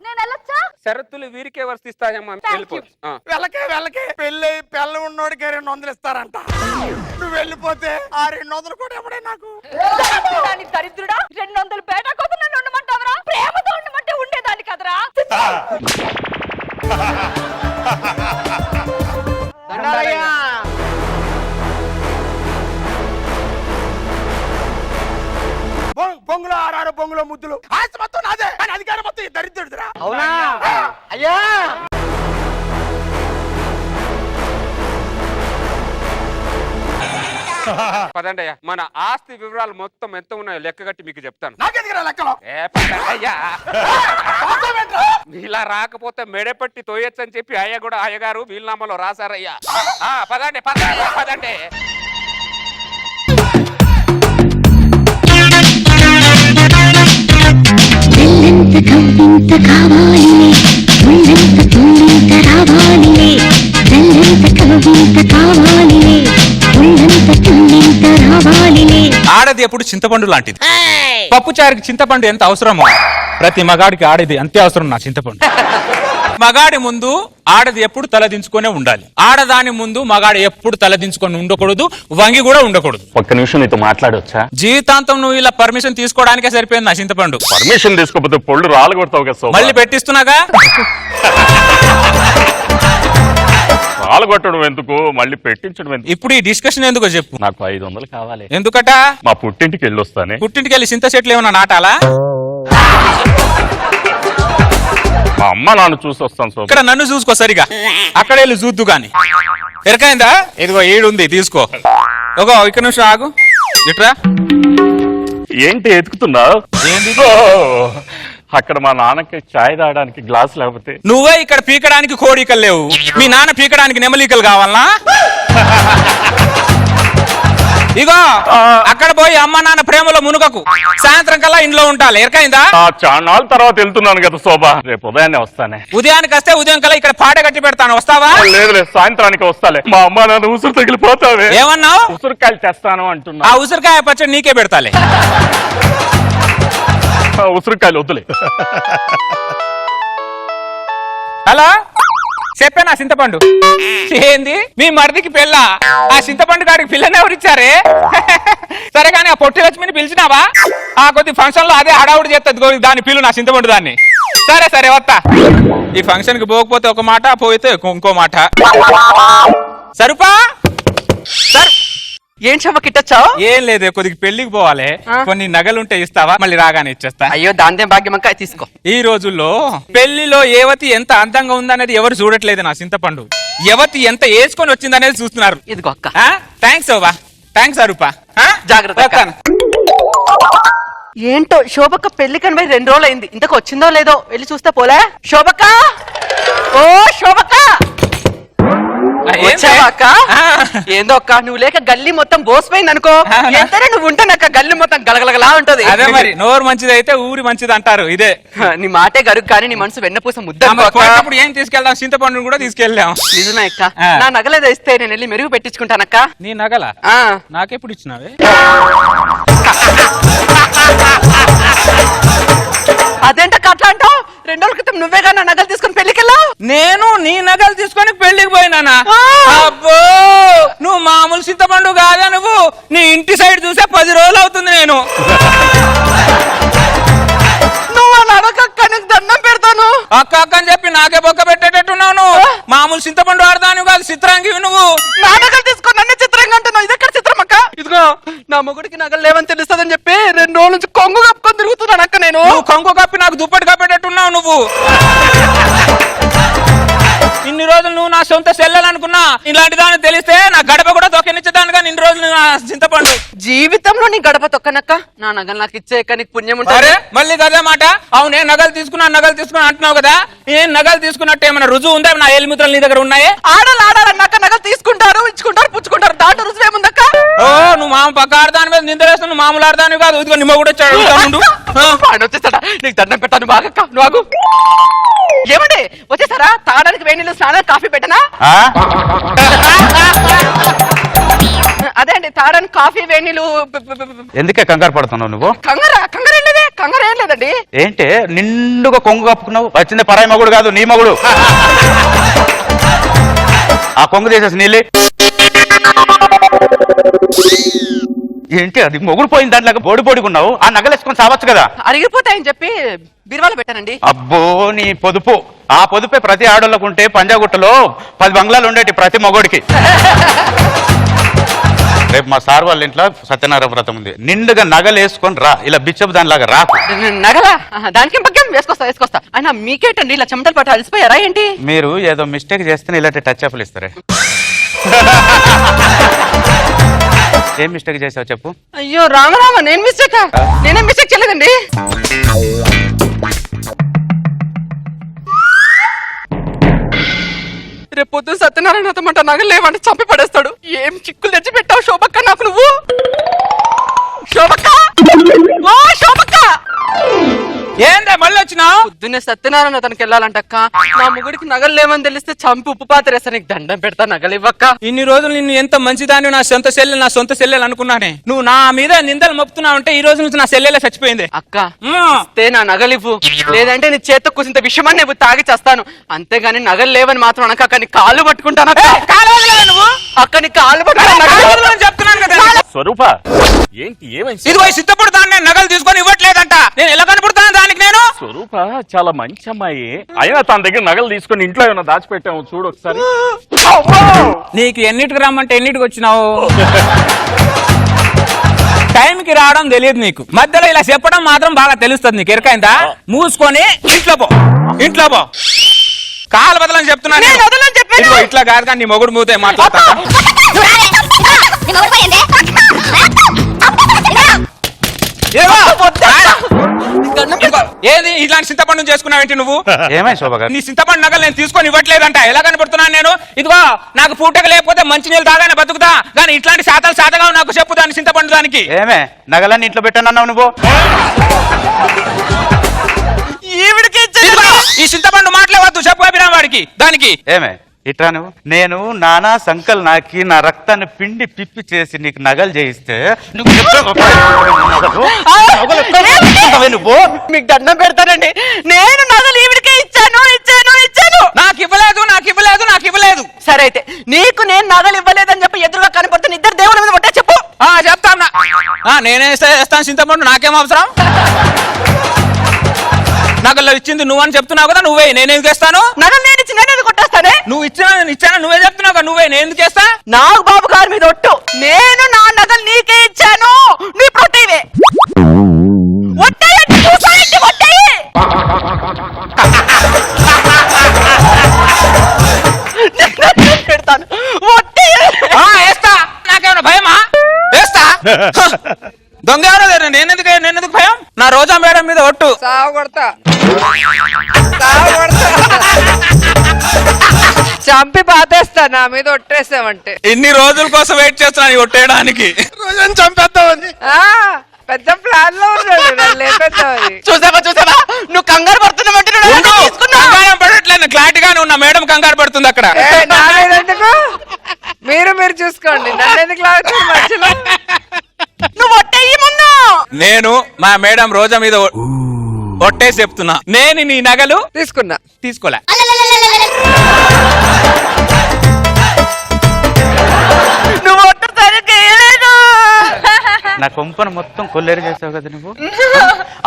Speaker 8: నేను వెళ్ళొచ్చా?
Speaker 10: షరతులు వీరికే వర్తిస్తాయమ్మా, వెళ్ళిపోవచ్చు.
Speaker 1: వెళ్ళకే పెళ్ళి పిల్ల ఉన్నోడికి 200 ఇస్తారంట. నువ్వు వెళ్ళిపోతే ఆ 200 కూడా ఇవ్వడే నాకు.
Speaker 8: దరిద్రుడా, 200 పేట కోసం నన్ను ఉండమంటావరా? ప్రేమతో ఉండమంటే ఉండేదాన్ని కదరా.
Speaker 1: బొంగులో 6 బొంగులో ముద్దులు ఆస్తి మొత్తం నాదే, కానీ అధికారం మొత్తం ఈ దరిద్రుడిదిరా.
Speaker 5: అవునా అయ్యా?
Speaker 10: పదండయ్యా, మన ఆస్తి వివరాలు మొత్తం ఎంత ఉన్నాయో లెక్క కట్టి మీకు చెప్తాను.
Speaker 1: నాకెందుకురా లెక్కలో?
Speaker 10: అయ్యా ఇలా రాకపోతే మెడపట్టి తోయొచ్చని చెప్పి అయ్యగారు వీలునామాలో రాశారయ్యా. పదండి పదండి పదండి.
Speaker 3: ఆడది ఎప్పుడు చింతపండు లాంటిది. పప్పుచారుకి చింతపండు ఎంత అవసరమో ప్రతి మగాడికి ఆడది అంతే అవసరం. నా చింతపండు మగాడి ముందు ఆడది ఎప్పుడు తలదించుకునే ఉండాలి. ఆడదాని ముందు మగాడు ఎప్పుడు తలదించుకొని ఉండకూడదు, వంగి కూడా ఉండకూడదు.
Speaker 2: ఒక్క నిమిషం నీతో మాట్లాడొచ్చా?
Speaker 3: జీవితాంతం నువ్వు ఇలా పర్మిషన్ తీసుకోవడానికే సరిపోయింది నా చింతపండు.
Speaker 2: పర్మిషన్ తీసుకోకపోతే పొళ్ళు రాళ్ళు కొడతావు కదా.
Speaker 3: మళ్ళీ పెట్టిస్తున్నాగా.
Speaker 2: రాళ్ళు కొట్టడం ఎందుకు, మళ్ళీ పెట్టించడం ఎందుకు?
Speaker 3: ఇప్పుడు ఈ డిస్కషన్ ఎందుకో చెప్పు.
Speaker 2: నాకు 500 కావాలి.
Speaker 3: ఎందుకట?
Speaker 2: మా పుట్టింటికి వెళ్ళొస్తానే.
Speaker 3: పుట్టింటికి వెళ్ళి చింత చెట్లు ఏమన్నా నాటాలా?
Speaker 2: మా అమ్మ నాన్న చూసి వస్తాను. సో
Speaker 3: ఇక్కడ నన్ను చూసుకో సరిగా, అక్కడ వెళ్ళి చూద్దు గాని. ఎరకైందా? ఇదిగో ఈడుంది తీసుకో. ఒక నిమిషం ఆగు. ఇట్రా.
Speaker 2: ఏంటి ఎతుకుతున్నావు? అక్కడ మా నాన్నకి చాయ్ తాగడానికి గ్లాస్ లేకపోతే
Speaker 3: నువ్వే ఇక్కడ పీకడానికి కోడికలు లేవు, మీ నాన్న పీకడానికి నెమలికలు కావాలనా? ఇగో అక్కడ పోయి అమ్మ నాన్న ప్రేమలో మునుగకు. సాయంత్రం కల్లా ఇంట్లో ఉండాలి. ఎరకైందా?
Speaker 2: చాన్నాళ్ళ తర్వాత వెళ్తున్నాను కదా శోభ, రేపు ఉదయాన్నే వస్తానే.
Speaker 3: ఉదయానికి వస్తే ఉదయం కల్లా ఇక్కడ పాట కట్టి పెడతాను, వస్తావా?
Speaker 2: లేదు సాయంత్రానికి వస్తాలే. మా అమ్మ నాన్న ఉసురు తగిలిపోతావే.
Speaker 3: ఏమన్నావు?
Speaker 2: ఉసురుకాయలు తెస్తాను అంటున్నా.
Speaker 3: ఆ ఉసిరికాయ పచ్చడి నీకే పెడతాలే.
Speaker 2: ఉసురుకాయలు వద్దులే.
Speaker 3: హలో, చెప్పానా చింతపండు? ఏంది మీ మరిదికి పిల్ల? ఆ చింతపండు గారికి పిల్లని ఎవరిచ్చారే? సరే కానీ ఆ పొట్టి లక్ష్మిని పిలిచినావా? ఆ కొద్ది ఫంక్షన్ లో అదే హడావుడి చేస్తుంది, దాని పిల్లు నా చింతపండు దాన్ని. సరే సరే వస్తా. ఈ ఫంక్షన్ కి పోకపోతే ఒక మాట, పోయితే ఇంకో మాట. సరుపా సర్.
Speaker 5: ఏం చెమ్మకిట్టచ్చావు?
Speaker 3: ఏం లేదు, కొద్దిగా పెళ్లికి పోవాలి, కొన్ని నగలుంటే ఇస్తావా? మళ్ళీ రాగానే ఇచ్చేస్తా.
Speaker 5: అయ్యో దాందే భాగ్యమంకా, తీసుకో.
Speaker 3: ఈ రోజుల్లో పెళ్లిలో యువతి ఎంత అందంగా ఉందనేది ఎవరు చూడట్లేదు నా చింతపండు. యువతి ఎంత వేసుకొని వచ్చిందనేది చూస్తున్నారు.
Speaker 5: ఇదిగో అక్క.
Speaker 3: థ్యాంక్స్ ఓవా, థ్యాంక్స్ అరూపా.
Speaker 5: జాగ్రత్త. ఏంటో శోభక్క పెళ్లి కనిపై 2 రోజులు అయింది, ఇంతకు వచ్చిందో లేదో వెళ్ళి చూస్తే పోలే. శోభక్క, ఓ శోభక్క, వచ్చావా అక్క? ఏందో అక్క, నువ్వు లేక గల్లీ మొత్తం బోసిపోయింది అనుకో. ఎంతనే నువ్వు ఉంటానక్క, గల్లీ మొత్తం గలగలగలా ఉంటది.
Speaker 3: అదే మరి, నోరు మంచిది అయితే ఊరి మంచిది అంటారు. ఇదే
Speaker 5: నీ మాటే గరుగు, కానీ నీ మనసు వెన్నపూస ముద్ద.
Speaker 3: ఇప్పుడు ఏం తీసుకెళ్దాం? చింతపండును కూడా తీసుకెళ్దాం.
Speaker 5: నిజమే అక్క, నా నగలేదో ఇస్తే నేను వెళ్ళి మెరుగు పెట్టించుకుంటానక్క.
Speaker 3: నీ నగల నాకెప్పుడు ఇచ్చినావే?
Speaker 5: అదేంటక్క అట్లా అంటావు? 2 రోజుల క్రితం నువ్వేగా నా నగలు తీసుకుని పెళ్లికెళ్ళావు.
Speaker 3: నేను నీ నగలు తీసుకొని పెళ్లికి పోయినానా? అబ్బో, నువ్వు మామూలు చింతపండు కాదా నువ్వు? నీ ఇంటి సైడ్ చూసే 10 రోజులు అవుతుంది. నేను
Speaker 5: నువ్వు అని అడగక్క, నీకు దండం పెడతాను.
Speaker 3: అక్క అక్క అని చెప్పి నాకే బొక్క పెట్టేటట్టున్నావు. నువ్వు మామూలు చింతపండు ఆడదాను కాదు, చిత్రాంగివి నువ్వు.
Speaker 5: నా నగలు తీసుకొని నన్ను చిత్రంగా అంటున్నావు. ఇది ఎక్కడ చిత్రం అక్క? ఇదిగో నా మొగుడికి నగలు లేవని తెలుస్తుందని చెప్పి 2 రోజుల నుంచి కొంగు కప్పుకొని తిరుగుతున్నాను అక్క. నేను
Speaker 3: కొంగు కప్పి నాకు దుప్పటి కప్పేటట్టున్నావు నువ్వు. ఇన్ని రోజులు నువ్వు నువ్వు నా సొంత సెల్లెలనుకున్నా. ఇలాంటి దాన్ని తెలిస్తే నా గడప కూడా తొక్కనిచ్చేదానుగా ఇన్ని రోజులు నా చింతపండు.
Speaker 5: జీవితంలో నీ గడప తొక్కనక్క నా నగలు నాకు ఇచ్చేయక నీకు పుణ్యం
Speaker 3: అరే
Speaker 5: ఉంటుంది.
Speaker 3: మళ్ళీ అదే మాట. అవునే నగలు తీసుకున్నా అంటున్నావు కదా, ఏం నగలు తీసుకున్నట్టు ఏమైనా రుజువు ఉందా? నా ఏలిముద్రలు నీ దగ్గర ఉన్నాయే?
Speaker 5: ఆడాలన్నాక నగలు తీసుకుంటారు, ఇచ్చుకుంటారు, పుచ్చుకుంటారు. దాంట్లో రుజువు ఏముందక్క?
Speaker 3: ఓ నువ్వు మామ పక్క ఆడదాని మీద నిందలేస్తావు, నువ్వు మామూలు ఆడదాని కాదు. ఇదిగో నిమ్మ కూడా వచ్చాడు.
Speaker 5: ఆయన వచ్చేసాడా? నీకు దండం పెట్టాను బాగక్క. నువ్వు ఏమండి వచ్చేసారా? తాగడానికి వేడి నీళ్ళు, స్నానం, కాఫీ పెట్టనా? అదే అండి, తాగడానికి కాఫీ, వేడి నీళ్ళు.
Speaker 2: ఎందుకే కంగారు పడుతున్నావు నువ్వు?
Speaker 5: కంగారు ఏం లేదే, కంగారు ఏం లేదండి.
Speaker 2: ఏంటి నిండుగా కొంగు కప్పుకున్నావు? వచ్చింది పరాయి మగుడు కాదు, నీ మగుడు. ఆ కొంగు తీసేసి నీళ్ళే. ఏంటి అది మొగుడు పోయిన దాంట్లో బోడిగున్నావు? ఆ నగలేసుకొని సావచ్చు కదా.
Speaker 5: అరిగిపోతాయని చెప్పి బీరువాలో పెట్టానండి.
Speaker 2: అబ్బో నీ పొదుపు, ఆ పొదుపే ప్రతి ఆడోళ్ళకు ఉంటే పంజాగుట్టలో 10 బంగ్లాలు ఉండేటి ప్రతి మగోడికి. రేపు మా సార్ వాళ్ళ ఇంట్లో సత్యనారాయణ వ్రతం ఉంది. నిండుగా నగలు వేసుకొని రా, ఇలా బిచ్చపు దానిలాగా రా.
Speaker 5: నగలా? దానికి పక్కన వేసుకొస్తా. అయినా మీకేటండి ఇలా చెమటలు పట్టు అలసిపోయారా ఏంటి?
Speaker 2: మీరు ఏదో మిస్టేక్ చేస్తే ఇలాంటి టచ్ అప్లు ఇస్తారే. ఏం మిస్టేక్ చేసావు చెప్పు?
Speaker 5: అయ్యో రామరామ, నేనేం మిస్టేక్ చేయలేదండి. రేపు పొద్దున సత్యనారాయణ మాట నగలు లేవంటే చంపి పడేస్తాడు. ఏం చిక్కులు తెచ్చి పెట్టావు శోభక్క నాకు నువ్వు? శోభక్క, ఓ శోభక్క,
Speaker 3: ఏందా మళ్ళీ వచ్చినావు?
Speaker 5: పొద్దున్నే సత్యనారాయణ తనకి వెళ్ళాలంటక్క. నా ముగుడికి నగలు లేవని తెలిస్తే చంపి ఉప్పు పాత్ర వేస్తా. నీకు దండం పెడతా, నగలు ఇవ్వక్క.
Speaker 3: ఇన్ని రోజులు నిన్ను ఎంత మంచిదాన్ని నా సొంత సెల్లెలు అనుకున్నానే. నువ్వు నా మీద నిందలు మొప్పుతున్నావు అంటే ఈ రోజు నుంచి నా సెల్లెలే చచ్చిపోయింది.
Speaker 5: అక్క ఇస్తే నా నగలివ్వు, లేదంటే నీ చేత్తో కూసింత విషయమని నువ్వు తాగి చేస్తాను. అంతేగాని నగలు లేవని మాత్రం అనక. అక్క నీ కాళ్ళు పట్టుకుంటాను.
Speaker 3: నువ్వు
Speaker 5: అక్క నీ కాళ్ళు పట్టుకుంటాను
Speaker 3: చెప్తున్నాను కదా.
Speaker 2: స్వరూప ఏంటి ఏమైంది?
Speaker 3: ఇదిగో సిద్ధపడు దాన్ని నగలు తీసుకొని ఇవ్వట్లేదంట. నేను ఎలా కనపడుతాను దానికి? నేను
Speaker 2: స్వరూప చాలా మంచి అమ్మాయి, అయినా తన దగ్గర నగలు తీసుకొని ఇంట్లో ఏమైనా దాచిపెట్టాము చూడు ఒకసారి.
Speaker 3: నీకు ఎన్నిటికి రమ్మంటే ఎన్నిటికి వచ్చినావు? టైంకి రావడం తెలియదు నీకు, మధ్యలో ఇలా చెప్పడం మాత్రం బాగా తెలుస్తుంది. నీకు ఎరకైందా? మూసుకొని ఇంట్లో పో. కాలు బదలని చెప్తున్నాను. ఇదిగో ఇట్లా కాదు కానీ నీ మొగుడు మూతే మాట్లాడతా. ఏది ఇలాంటి చింతపండు చేసుకున్నావేంటి నువ్వు?
Speaker 2: ఏమై శోభ గారు,
Speaker 3: నీ చింతపండు నగలు నేను తీసుకొని ఇవ్వట్లేదంట. ఎలా కనపడుతున్నాను నేను? ఇదిగో నాకు పూటక లేకపోతే మంచి నీళ్ళు తాగానే బతుకుతా, కానీ ఇట్లాంటి శాతగా నాకు చెప్పు దాని చింతపండు దానికి.
Speaker 2: ఏమే నగలన్నీ ఇంట్లో పెట్టానన్నావు నువ్వు?
Speaker 3: ఈ చింతపండు మాట్లాడవద్దు, చెప్పు అభిరామ్ వాడికి దానికి.
Speaker 2: ఏమే ఇట్రా నువ్వు. నేను నానా సంకల్ నాకి నా రక్తాన్ని పిండి పిప్పి చేసి నీకు నగలు చేయిస్తే నువ్వు
Speaker 5: మీకు దండం పెడతానండి. నేను నగలు ఈవిడికే ఇచ్చాను.
Speaker 3: నాకు ఇవ్వలేదు.
Speaker 5: సరే అయితే నీకు నేను నగలు ఇవ్వలేదని చెప్పి ఎదురుగా కనపడుతున్న ఇద్దరు దేవుళ్ళ మీద కొట్టే చెప్పు.
Speaker 3: చెప్తాను. నేనే ఇస్తాను చింతపండు, నాకేం అవసరం? నగలు ఇచ్చింది నువ్వని చెప్తున్నావు కదా, నువ్వే. నేను ఎందుకు చేస్తాను?
Speaker 5: నగలు నేను ఇచ్చి నేను కొట్టేస్తానే.
Speaker 3: నువ్వు ఇచ్చాను నువ్వే చెప్తున్నావు కదా, నువ్వే. నేను ఎందుకు చేస్తా?
Speaker 5: నాగు బాబు గారి మీద ఒట్టు, నేను నా నగలు నీకే ఇచ్చాను. నీ ప్రొట్టేవే పెడతాను.
Speaker 3: వేస్తా. నాకేమైనా భయమా? వేస్తా. దొంగ నేనెందుకు భయం? నా రోజా మేడం మీద ఒట్టు.
Speaker 5: చంపి బాధేస్తా నా మీద ఒట్టేసావంటే.
Speaker 3: ఇన్ని రోజుల కోసం వెయిట్ చేస్తున్నా ఒట్టేయడానికి.
Speaker 1: రోజు చంపేద్దామని
Speaker 5: పెద్ద ప్లాన్ లో చూసావా నువ్వు కంగారు పడుతున్నావంటే
Speaker 3: పడట్లేదు, క్లారిటీగానే ఉన్నా. మేడం కంగారు పడుతుంది అక్కడ.
Speaker 5: మీరు చూసుకోండి. నువ్వు ఒట్టేయి ముందు.
Speaker 3: నేను మా మేడం రోజా మీద ఒట్టేసి చెప్తున్నా. నేను నీ నగలు తీసుకోలే.
Speaker 5: నువ్వు ఒట్టు సరిగ్గా వేయలేదు.
Speaker 2: నా కొంపను మొత్తం కొల్లేరు చేసావు కదా నువ్వు.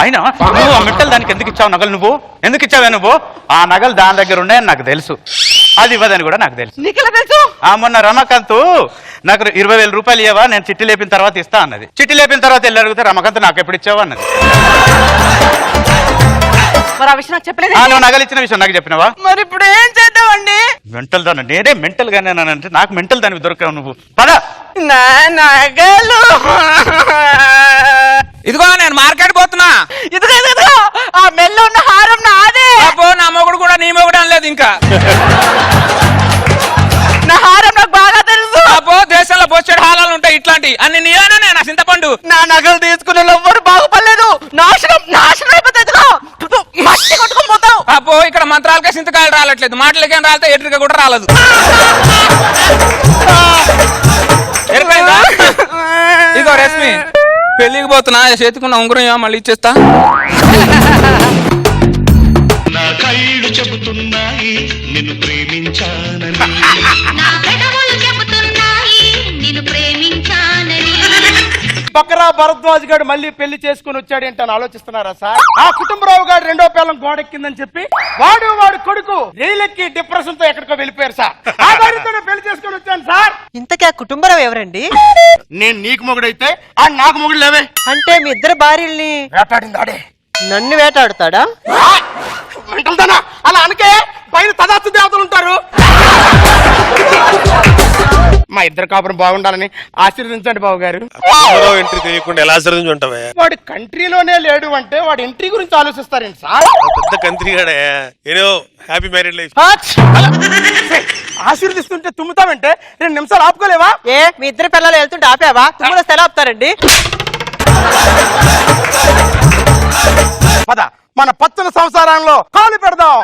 Speaker 2: అయినా నువ్వు ఆ మిట్టలు దానికి ఎందుకు ఇచ్చావు నగలు? నువ్వు ఎందుకు ఇచ్చావే? నువ్వు ఆ నగలు దాని దగ్గర ఉన్నాయని నాకు తెలుసు, అది ఇవ్వదని కూడా నాకు తెలుసు. మొన్న రమకాంత్ నాకు 20,000 రూపాయలు ఇవ్వవా, నేను చిట్టి లేపిన తర్వాత ఇస్తా అన్నది. చిట్టి లేపిన తర్వాత వెళ్ళి అడిగితే రమకాంత్ నాకు ఎప్పుడు ఇచ్చావా అన్నది.
Speaker 5: మరి ఆ విషయం నాకు చెప్పలేదు
Speaker 2: నువ్వు నగలు ఇచ్చిన విషయం నాకు చెప్పినావా?
Speaker 5: మరి ఇప్పుడు ఏం చేద్దామండి?
Speaker 2: మెంటల్ దాన్ని నేనే మెంటల్ గానే అంటే నాకు మెంటల్ దానికి దొరకవు నువ్వు పద.
Speaker 5: నా నగలు
Speaker 3: ఇదిగో నేను మార్కెట్ పోతున్నా.
Speaker 5: ఇదిగో ఇదిగో ఆ మెల్ల ఉన్న హారం నాదే.
Speaker 3: అబ్బో నా మొగుడు కూడా నీ మొగుడు అనలేదు ఇంకా.
Speaker 5: నా హారం నాకు బాగా తెలుసు.
Speaker 3: అబ్బో దేశంలో బొచ్చెడు హాలాలు ఉంటాయి, ఇట్లాంటి అన్ని నీలోనే నేను చింతపండు.
Speaker 5: నా నగలు తీసుకునే ఎవ్వరు బాగుపడలేదు. నాశనం నాశనం అయిపోతుంది. మట్టి కొట్టుకుని పోతావు.
Speaker 3: అబ్బో ఇక్కడ మంత్రాలకే చింతకాయలు రాలట్లేదు, మాటలకేం రాలితే ఎటుగా కూడా రాలేదు. ఎరిపోయిందా? ఇదిగో రశ్మి, పెళ్ళికి పోతున్నా, చేతికున్న ఉంగరం మళ్ళీ ఇచ్చేస్తా.
Speaker 6: నా కళ్ళు చెబుతున్నాయి నిన్ను ప్రేమించానని.
Speaker 1: బకరా భరద్వాజ్ గారు మళ్ళీ పెళ్లి చేసుకుని వచ్చాడేంటని ఆలోచిస్తున్నారా సార్? ఆ కుటుంబరావు గారు రెండో పిల్లం గోడెక్కిందని చెప్పి వాడు కొడుకు రైలెక్కి డిప్రెషన్ తో ఎక్కడికో వెళ్ళిపోయారు సార్. ఆ గారితో పెళ్లి చేసుకుని వచ్చాను సార్.
Speaker 5: ఇంతకీ ఆ కుటుంబరావు ఎవరండి?
Speaker 1: నేను నీకు మొగుడైతే ఆ నాకు మొగుడు లేవే.
Speaker 5: అంటే మీ ఇద్దరు భార్యల్ని
Speaker 1: వేటాడిందాడే.
Speaker 5: నన్ను వేటాడుతాడా?
Speaker 1: వెంటల్దానా అలా అనకే, పైన తదాస్తు దేవతలు ఉంటారు. మా ఇద్దరు కాపురం బాగుండాలని ఆశీర్వదించండి బాబు గారు.
Speaker 9: ఎంట్రీ తెలియకుండా ఎలా ఆశ్రదించి ఉంటావే?
Speaker 1: వాడు కంట్రీలోనే లేడు అంటే వాడు ఎంట్రీ గురించి ఆలోచిస్తారేంటి సార్?
Speaker 9: పెద్ద కంత్రి గాడే. ఏదో హ్యాపీ మ్యారీడ్ లైఫ్.
Speaker 1: ఆశీర్వదిస్తుంటే తుమ్ముతామంటే 2 నిమిషాలు ఆపుకోలేవా?
Speaker 5: ఏ మీ ఇద్దరు పిల్లలు వెళ్తుంటే ఆపావా? తుమ్ములు ఎలా ఆపుతారండి?
Speaker 1: పద మన పచ్చని సంసారంలో కాలు పెడదాం.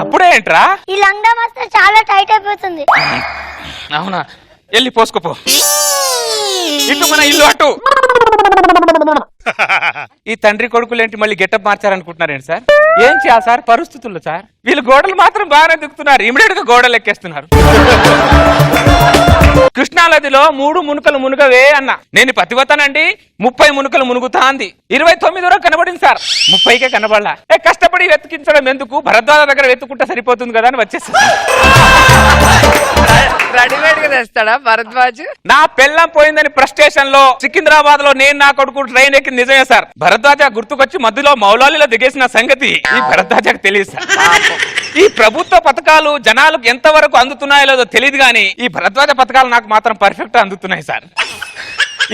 Speaker 3: అప్పుడే ఏంట్రా?
Speaker 4: ఈ లంగా మాత్రం చాలా టైట్ అయిపోతుంది.
Speaker 3: అవునా, వెళ్ళి పోసుకోపో. ఇటు మన ఇల్లు అటు. ఈ తండ్రి కొడుకులు ఏంటి మళ్ళీ గెటప్ మార్చారనుకుంటున్నారేంటి సార్? ఏం చేయాలి సార్ పరిస్థితుల్లో సార్? వీళ్ళు గోడలు మాత్రం బాగానే దిగుతున్నారు, ఇమిడియట్ గా గోడలు ఎక్కేస్తున్నారు. కృష్ణానదిలో 3 మునుకలు మునుగవే అన్న. నేను పతివతానండి, 30 మునుకలు మునుగుతా అంది. 29 వరకు కనబడింది సార్, 30కే కనబడలా. కష్టపడి వెతికించడం ఎందుకు, భరద్వాజ దగ్గర వెతుకుంటే సరిపోతుంది కదా అని వచ్చేసి
Speaker 5: రెడీమేడ్ గా తెస్తాడా భరద్వాజ్?
Speaker 3: నా పెళ్ళం పోయిందని ఫ్రస్ట్రేషన్ లో సికింద్రాబాద్ లో నేను నా కొడుకు ట్రైన్ ఎక్కి నిజమే సార్. భరద్వాజ గుర్తుకొచ్చి మధ్యలో మౌలాలిలో దిగేసిన సంగతి ఈ భరద్వాజకు తెలియదు సార్. ఈ ప్రభుత్వ పథకాలు జనాలకు ఎంత వరకు అందుతున్నాయో లేదో తెలియదు కానీ ఈ భరద్వాజ పథకాలు నాకు మాత్రం పర్ఫెక్ట్ అందుతున్నాయి సార్.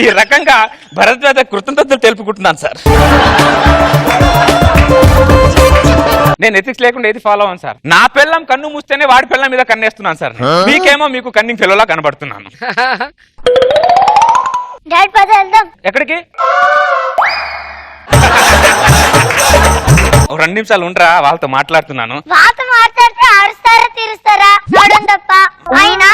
Speaker 3: ఈ రకంగా భరద్వాజ కృతజ్ఞతలు తెలుపుకుంటున్నాను సార్. నేను ఎథిక్స్ లేకుండా ఏది ఫాలో అవ్వను సార్. నా పిల్లం కన్ను మూస్తేనే వాడి పిల్లం మీద కన్నేస్తున్నాను సార్. మీకేమో మీకు కన్నింగ్ ఫెలోలా కనబడుతున్నాను.
Speaker 4: డాడ్ పద వెళ్దాం.
Speaker 3: ఎక్కడికి? 2 నిమిషాలు ఉండరా, వాళ్ళతో మాట్లాడుతున్నాను.
Speaker 4: వాళ్ళతో మాట్లాడితే అరుస్తారా తీరుస్తారా చూడం తప్ప. అయినా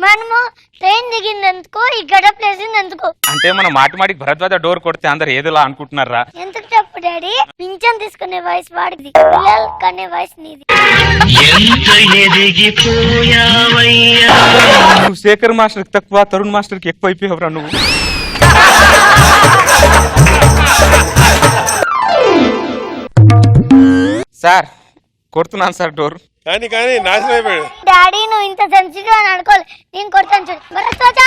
Speaker 4: మనము ట్రైన్ దిగిందెందుకు, ఈ గడప లేసిందెందుకు?
Speaker 3: అంటే మనం మాటిమాటికి భరద్వాజ డోర్ కొడితే అందరు ఏదోలా అనుకుంటున్నారా?
Speaker 4: ఎందుకు చెప్పు డాడీ? పింఛన్ తీసుకునే వయసు వాడిది, పిల్లలు కనే వయసు నీది.
Speaker 6: ఎంత ఎదిగిపోయావయ్యా.
Speaker 3: నువ్వు శేఖర్ మాస్టర్కి తక్కువ, తరుణ్ మాస్టర్కి ఎక్కువ అయిపోయావురా నువ్వు. సార్ కొడుతున్నాను సార్ డోర్.
Speaker 9: కానీ నాశనం అయిపోయాడు.
Speaker 4: డాడీ నువ్వు ఇంత సెన్సిటివ్ అని అనుకోవాలి. నేను కొడతాను చూడు. భరద్వాజ,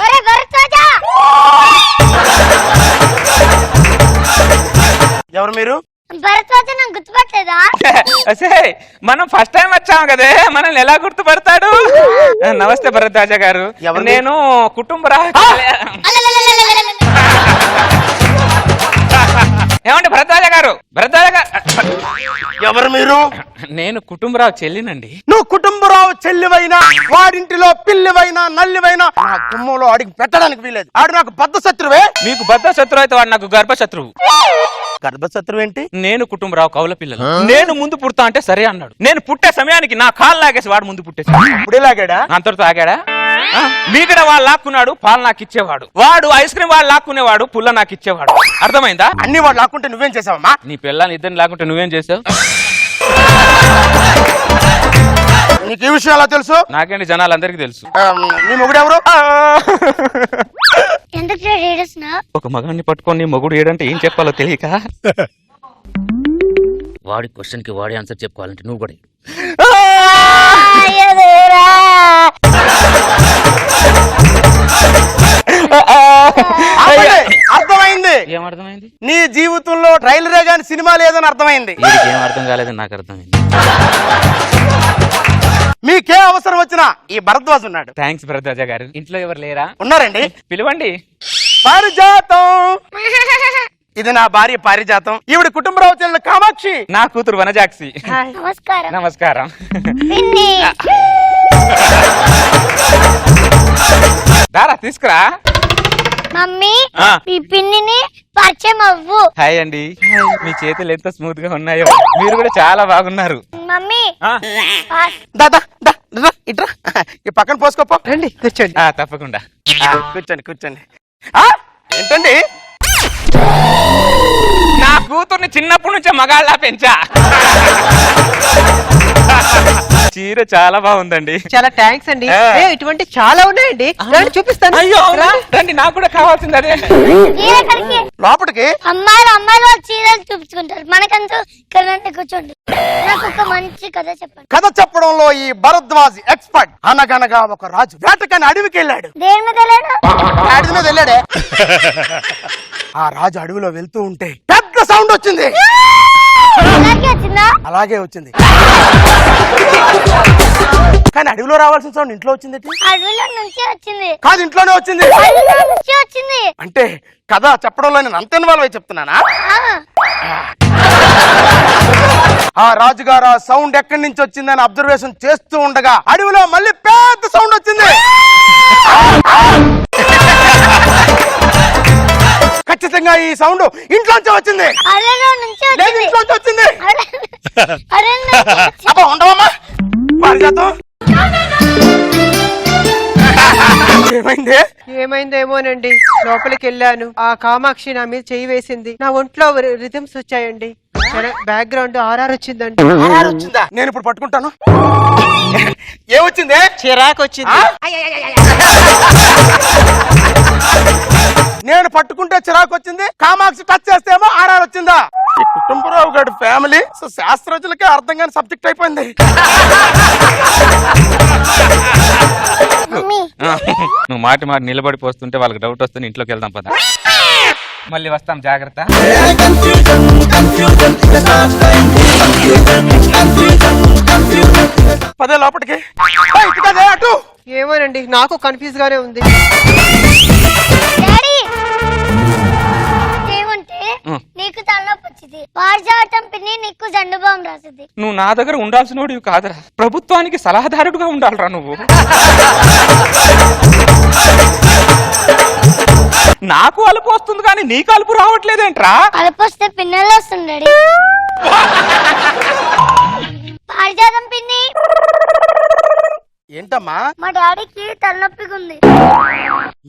Speaker 4: ఒరే భరద్వాజ.
Speaker 1: ఎవరు మీరు?
Speaker 4: భరద్వాజ నాకు గుర్తుపట్టలేదా?
Speaker 3: మనం ఫస్ట్ టైం వచ్చాము కదే, మనల్ని ఎలా గుర్తుపడతాడు? నమస్తే భరద్వాజ గారు, నేను కుటుంబరా. ఏమండి భరద్వాజ గారు? భరద్వాజ గారు
Speaker 1: ఎవరు మీరు?
Speaker 3: నేను కుటుంబరావు చెల్లినండి.
Speaker 1: నువ్వు కుటుంబరావు చెల్లివైనా, వాడింటిలో పిల్లివైనా నల్లివైనా నా గుమ్మంలో అడిగి పెట్టడానికి వీలేదు. ఆడు నాకు బద్ధ శత్రువే.
Speaker 3: మీకు బద్ధ శత్రువు అయితే వాడు నాకు గర్భ శత్రువు.
Speaker 1: గర్భశత్రువు ఏంటి?
Speaker 3: నేను కుటుంబరావు కౌల పిల్లలు. నేను ముందు పుడతా అంటే సరే అన్నాడు. నేను పుట్టే సమయానికి నా కాళ్ళు లాగేసి వాడు ముందు పుట్టేసి
Speaker 1: ఇప్పుడే లాగాడా?
Speaker 3: అంతటితో ఆగాడా? మీగడ వాడు లాక్కున్నాడు, పాలు నాకు ఇచ్చేవాడు. వాడు ఐస్ క్రీమ్ వాడు లాక్కునేవాడు, పుల్ల నాకు ఇచ్చేవాడు. అర్థమైందా?
Speaker 1: అన్ని వాడు లాక్కుంటే నువ్వేం చేసావమ్మా?
Speaker 3: నీ పిల్లని ఇద్దరిని లాక్కుంటే నువ్వేం చేసావు?
Speaker 1: నీకు ఈ విషయం ఎలా తెలుసు?
Speaker 3: నాకేంటి జనాలందరికీ తెలుసు.
Speaker 1: నీ మొగుడు ఎవరు?
Speaker 4: ఎందుకు ఏడుస్తున్నా?
Speaker 3: ఒక మగాన్ని పట్టుకొని మొగుడు ఏడంటే ఏం చెప్పాలో తెలియక వాడి క్వశ్చన్ కి వాడి ఆన్సర్ చెప్పుకోవాలంటే నువ్వు కూడా
Speaker 1: అర్థమైంది.
Speaker 3: ఏమర్థమైంది?
Speaker 1: నీ జీవితంలో ట్రైలరే గాని సినిమా లేదని అర్థమైంది.
Speaker 2: వీడికి ఏం అర్థం కాలేదని నాకు అర్థమైంది.
Speaker 1: మీకే అవసరం వచ్చినా ఈ భరద్వాజ్ ఉన్నాడు.
Speaker 3: థ్యాంక్స్ భరద్వాజ గారు. ఇంట్లో ఎవరు లేరా?
Speaker 1: ఉన్నారండి.
Speaker 3: పిలవండి.
Speaker 1: పారిజాతం, ఇది నా భార్య పారిజాతం, ఈవిడ కుటుంబరావు చెల్లెలు కామాక్షి,
Speaker 3: నా కూతురు వనజాక్షి.
Speaker 4: నమస్కారం.
Speaker 3: నమస్కారం.
Speaker 4: పిన్ని.
Speaker 3: దారా తీసుకురా.
Speaker 4: మమ్మీ
Speaker 3: ఆ.
Speaker 4: ఈ పిన్నిని పరిచయం అవ్వు.
Speaker 3: హాయ్ అండి. మీ చేతులు ఎంత స్మూత్ గా ఉన్నాయో. మీరు కూడా చాలా బాగున్నారు.
Speaker 4: మమ్మీ
Speaker 3: ఆ.
Speaker 1: దాదా ఇట్రా, ఈ పక్కన పోసుకోపో.
Speaker 5: రండి కూర్చోండి.
Speaker 3: తప్పకుండా.
Speaker 1: కూర్చోండి కూర్చోండి. ఏంటండి?
Speaker 3: నా కూతుర్ని చిన్నప్పటి నుంచే మగాళ్ళ పెంచా. చీర చాలా బాగుందండి.
Speaker 5: చాలా థ్యాంక్స్ అండి.
Speaker 3: ఆ.
Speaker 5: ఇటువంటి చాలా ఉన్నాయండి. రండి చూపిస్తాను.
Speaker 3: అయ్యో రండి, నాకు కూడా కావాల్సింది అదే.
Speaker 4: మీరెక్కడికి?
Speaker 1: లోపలికి.
Speaker 4: అమ్మాయిలు వాళ్ళ చీరలు చూపించుకుంటారు, మనకంతా ఇక్కడ కూర్చోండి. నాకు ఒక మంచి కథ చెప్పండి.
Speaker 1: కథ చెప్పడంలో ఈ భరద్వాజ్ ఎక్స్పర్ట్. అనగనగా ఒక రాజు వేటకని అడవికి వెళ్ళాడు.
Speaker 4: దేని మీద వెళ్ళాడు?
Speaker 1: అడవి మీద వెళ్ళాడే. ఆ రాజు అడవిలో వెళ్తూ ఉంటే పెద్ద సౌండ్ వచ్చింది.
Speaker 4: అలాగే వచ్చిందా?
Speaker 1: అలాగే వచ్చింది, కానీ అడవిలో రావాల్సిన సౌండ్ ఇంట్లో వచ్చింది.
Speaker 4: అడవిలో నుంచి వచ్చింది.
Speaker 1: కాదు, ఇంట్లోనే వచ్చింది.
Speaker 4: అడవిలో నుంచి వచ్చింది.
Speaker 1: అంటే కథ చెప్పడంలో నేను అంత ఇన్వాల్వ్ అయి చెప్తున్నానా? ఆ రాజుగారు ఆ సౌండ్ ఎక్కడి నుంచి వచ్చిందని అబ్జర్వేషన్ చేస్తూ ఉండగా అడవిలో మళ్ళీ పెద్ద సౌండ్ వచ్చింది. ఖచ్చితంగా ఈ సౌండ్ ఇంట్లోంచి వచ్చింది.
Speaker 4: అడవిలో నుంచి
Speaker 1: లేదు,
Speaker 4: వచ్చింది.
Speaker 1: ఇంట్లోంచి వచ్చింది.
Speaker 4: అడవిలో నుంచి వచ్చింది.
Speaker 1: అబ్బా ఉండవమ్మా, పారిజాతం. ఏమైంది?
Speaker 5: ఏమైందేమోనండి. లోపలికి వెళ్ళాను, ఆ కామాక్షి నా మీద చేయి వేసింది. నా ఒంట్లో రిథమ్స్ వచ్చాయండి. బ్యాక్గ్రౌండ్ ఆర్ఆర్ వచ్చిందండి.
Speaker 1: ఆర్ఆర్ వచ్చిందా? నేను ఇప్పుడు పట్టుకుంటాను. ఏమొచ్చింది?
Speaker 5: చిరాకు వచ్చింది.
Speaker 1: నేను పట్టుకుంటే చిరాకు వచ్చింది, కామాక్షి టచ్ చేస్తేమో ఆర్ఆర్ వచ్చిందా? ఈ కుటుంబరావు గారి ఫ్యామిలీ శాస్త్రజ్ఞులకే అర్థం కాని సబ్జెక్ట్ అయిపోయింది.
Speaker 4: మమ్మీ
Speaker 3: నువ్వు మాటి నిలబడిపోతుంటే వాళ్ళకి డౌట్ వస్తుంది. ఇంట్లోకి వెళ్దాం పద. మళ్ళీ వస్తాం, జాగ్రత్త.
Speaker 1: పదే లోపలికి. ఇటు కదే, అటు.
Speaker 5: ఏమోనండి, నాకు కన్ఫ్యూజ్ గానే ఉంది.
Speaker 4: డాడీ ఏమంటే నీకు తలనొప్పి వచ్చింది, పారిజాతం పిన్ని నీకు జండు బాంబు రాసింది.
Speaker 3: నువ్వు నా దగ్గర ఉండాల్సినోడివి కాదురా, ప్రభుత్వానికి సలహాదారుడుగా ఉండాలిరా నువ్వు. నాకు అలుపు వస్తుంది కానీ నీకు అలుపు రావట్లేదేంట్రా?
Speaker 4: అలుపు వస్తే పిన్నెలు వస్తుంది డాడీ. పారిజాతం పిన్ని.
Speaker 1: ఏంటమ్మా?
Speaker 4: మా డాడీకి తలనొప్పిగా ఉంది.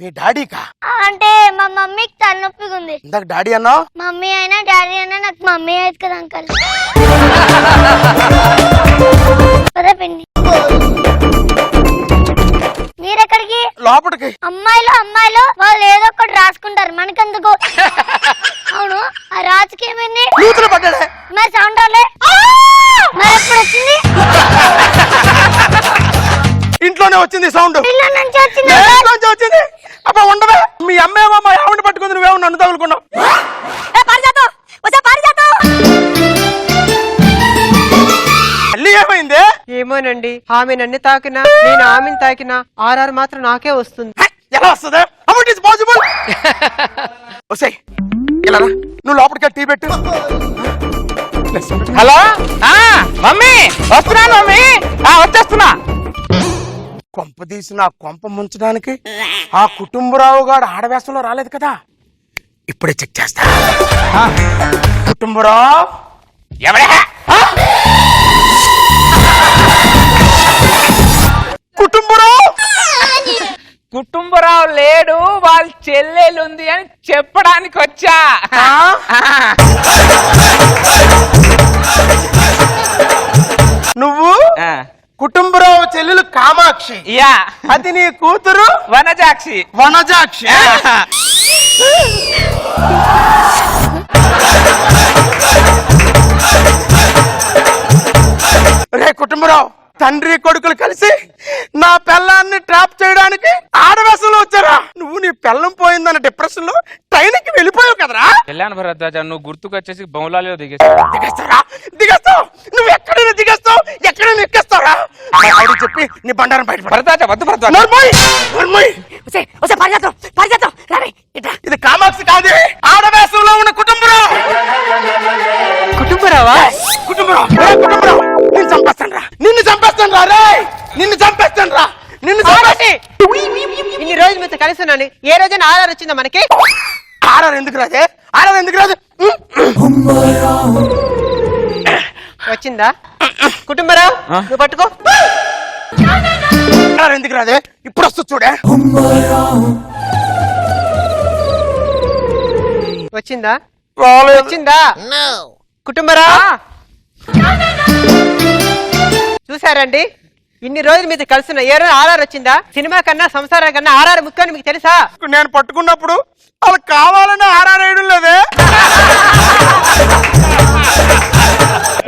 Speaker 1: మీ డాడీకా?
Speaker 4: అంటే మా మమ్మీకి తలనొప్పిగా ఉంది.
Speaker 1: ఇందాక డాడీ అన్నావు.
Speaker 4: మమ్మీ అయినా డాడీ అయినా నాకు మమ్మీ అయితే కదా అంకల్. పద పిన్ని. మీరెక్కడికి?
Speaker 1: లోపలికి.
Speaker 4: అమ్మాయిలు వాళ్ళు ఏదో ఒకటి రాసుకుంటారు, మనకెందుకు? అవును, ఆ రాజుకి ఏమైంది?
Speaker 1: కూతురు పడ్డాడే.
Speaker 4: మరి సౌండ్ రాలే, మరి ఎప్పుడు వచ్చింది?
Speaker 1: ఇంట్లోనే వచ్చింది సౌండ్.
Speaker 4: పిల్ల నుంచి వచ్చింది.
Speaker 1: ఇంట్లోంచి వచ్చింది. అబ్బా ఉండవే, మీ అమ్మేమో మా ఆవిడ పట్టుకుంది, నువ్వేమో నన్ను తగులుకున్నావు. మళ్ళీ ఏమైంది?
Speaker 5: ఏమోనండి, ఆమె నన్ను తాకినా నేను ఆమెను తాకినా ఆర్ఆర్ మాత్రం నాకే వస్తుంది.
Speaker 1: ఎలా వస్తుంది? How it is possible? ఒసేయ్ ఇలా రా, నువ్వు లోపలికి టీ పెట్టు.
Speaker 3: హలో మమ్మీ, వస్తున్నాను మమ్మీ, వచ్చేస్తున్నా.
Speaker 1: కొంప తీసి నా కొంప ముంచడానికి ఆ కుటుంబరావు గారు ఆడవేషంలో రాలేదు కదా, ఇప్పుడే చెక్ చేస్తా. కుటుంబరావు
Speaker 3: ఎవడే?
Speaker 1: కుటుంబరావు
Speaker 3: కుటుంబరావు లేడు, వాళ్ళ చెల్లెలుంది అని చెప్పడానికి వచ్చా.
Speaker 1: నువ్వు కుటుంబరావు చెల్లెలు కామాక్షి,
Speaker 3: యా,
Speaker 1: అది నీ కూతురు
Speaker 3: వనజాక్షి.
Speaker 1: వనజాక్షి. రే కుటుంబరావు, తండ్రి కొడుకులు కలిసి నా పిల్లాన్ని ట్రాప్ చేయడానికి ఆడవేషంలో వచ్చారా? నువ్వు నీ పెళ్ళం పోయిందన్న డిప్రెషన్ లో ట్రైన్ కి వెళ్ళిపోయావు కదరా.
Speaker 3: కళ్యాణ్ భరద్వాజ నువ్వు గుర్తుకొచ్చేసి బౌలాలో దిగేసి
Speaker 1: దిగేస్తారా? దిగేస్తావు. నువ్వు ఎక్కడైనా దిగేస్తావు, ఎక్కడైనా ఎక్కేస్తావురా. చెప్పి నీ బండారం బయట
Speaker 3: భరద్వాజ వద్దు భరద్వాజ.
Speaker 1: ఇది కామాక్షి కాదు, ఆడవేశంలో ఉన్న కుటుంబరావు.
Speaker 5: కుటుంబరావా?
Speaker 1: కుటుంబరావు, కుటుంబరావు. నిన్ను చంపేస్తాను రా, నిన్ను చంపేస్తాను రా రే, నిన్ను చంపేస్తాను రా, నిన్ను చంపేసి.
Speaker 5: ఇన్ని రోజులు మీతో కలిసి ఉన్నాను, ఏ రోజైనా ఆధార్ వచ్చిందా మనకి?
Speaker 1: ఆడారు ఎందుకు రాదే, ఆడారు ఎందుకు రాదు?
Speaker 5: వచ్చిందా? కుటుంబరావు నువ్వు పట్టుకో.
Speaker 1: ఆడారు ఎందుకు రాదే? ఇప్పుడు వస్తు చూడే.
Speaker 5: వచ్చిందా? వచ్చిందా? కుటుంబరా చూసారండి, ఇన్ని రోజులు మీతో కలిసిన ఏ రోజు ఆర్ఆర్ వచ్చిందా? సినిమా కన్నా సంసారం కన్నా ఆర్ఆర్ ముఖ్యం మీకు తెలుసా?
Speaker 1: నేను పట్టుకున్నప్పుడు వాళ్ళు కావాలని ఆరారేయడం లేదే.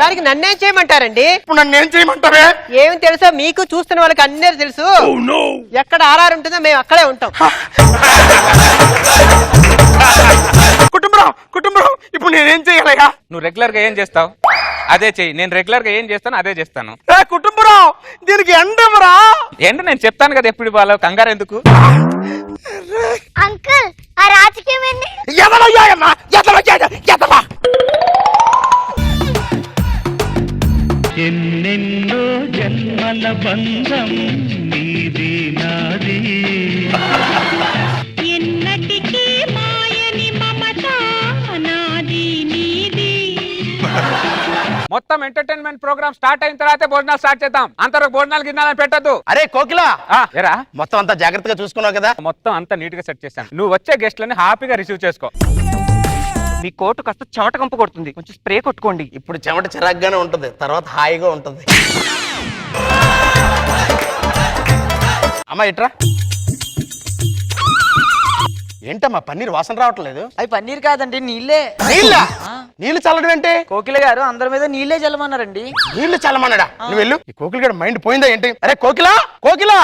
Speaker 5: దానికి నన్నేం చేయమంటారండి?
Speaker 1: ఇప్పుడు నన్ను ఏం చేయమంటావే?
Speaker 5: ఏమి తెలుసో మీకు, చూస్తున్న వాళ్ళకి అన్నీ తెలుసు. ఎక్కడ ఆర్ఆర్ ఉంటుందో మేము అక్కడే ఉంటాం.
Speaker 1: కుటుంబరావు, కుటుంబరావు, ఇప్పుడు నేనేం చేయాలయ్యా?
Speaker 3: నువ్వు రెగ్యులర్ గా ఏం చేస్తావు అదే చెయ్యి. నేను రెగ్యులర్ గా ఏం చేస్తాను అదే చేస్తాను.
Speaker 1: కుటుంబరావు, దీనికి ఎండవరా?
Speaker 3: ఏంటి నేను చెప్తాను కదా ఎప్పుడు వాళ్ళ కంగారు ఎందుకు?
Speaker 4: అంకుల్ ఆ రాజకీయం ఏంటి?
Speaker 1: ఎదవయ్యాయమ్మా, ఎదవా.
Speaker 6: ఎన్నెన్నో జన్మల బంధం నీది నాది,
Speaker 8: ఎన్నటికీ మాయని మమత నాది నీది.
Speaker 3: మొత్తం ఎంటర్టైన్మెంట్ ప్రోగ్రామ్ స్టార్ట్ అయిన తర్వాత భోజనాలు స్టార్ట్ చేద్దాం. అంతవరకు భోజనాలు గిన్నాలని పెట్టద్దు.
Speaker 1: అరే కోకిలా,
Speaker 3: ఏరా
Speaker 1: మొత్తం అంతా జాగ్రత్తగా చూసుకున్నావు కదా?
Speaker 3: మొత్తం అంతా నీట్ గా సెట్ చేశాను. నువ్వు వచ్చే గెస్ట్లని హ్యాపీగా రిసీవ్ చేసుకో.
Speaker 5: మీ కోటు కాస్త చెమట కంపు కొడుతుంది, కొంచెం స్ప్రే కొట్టుకోండి.
Speaker 1: ఇప్పుడు చెమట చిరాగ్గానే ఉంటది, తర్వాత హాయిగా ఉంటది. అమ్మా ఇట్రా. ఏంటమ్మా పన్నీర్ వాసన రావట్లేదు?
Speaker 5: అవి పన్నీర్ కాదండి, నీళ్ళే.
Speaker 1: నీళ్ళ? నీళ్లు చల్లడం ఏంటి?
Speaker 5: కోకిల గారు అందరి మీద నీళ్ళే చల్లమన్నారండి.
Speaker 1: నీళ్లు చల్లమన్నాడా? నువ్వు వెళ్ళు. ఈ కోకిల గడ మైండ్ పోయిందా ఏంటి? అరే కోకిలా, కోకిలా,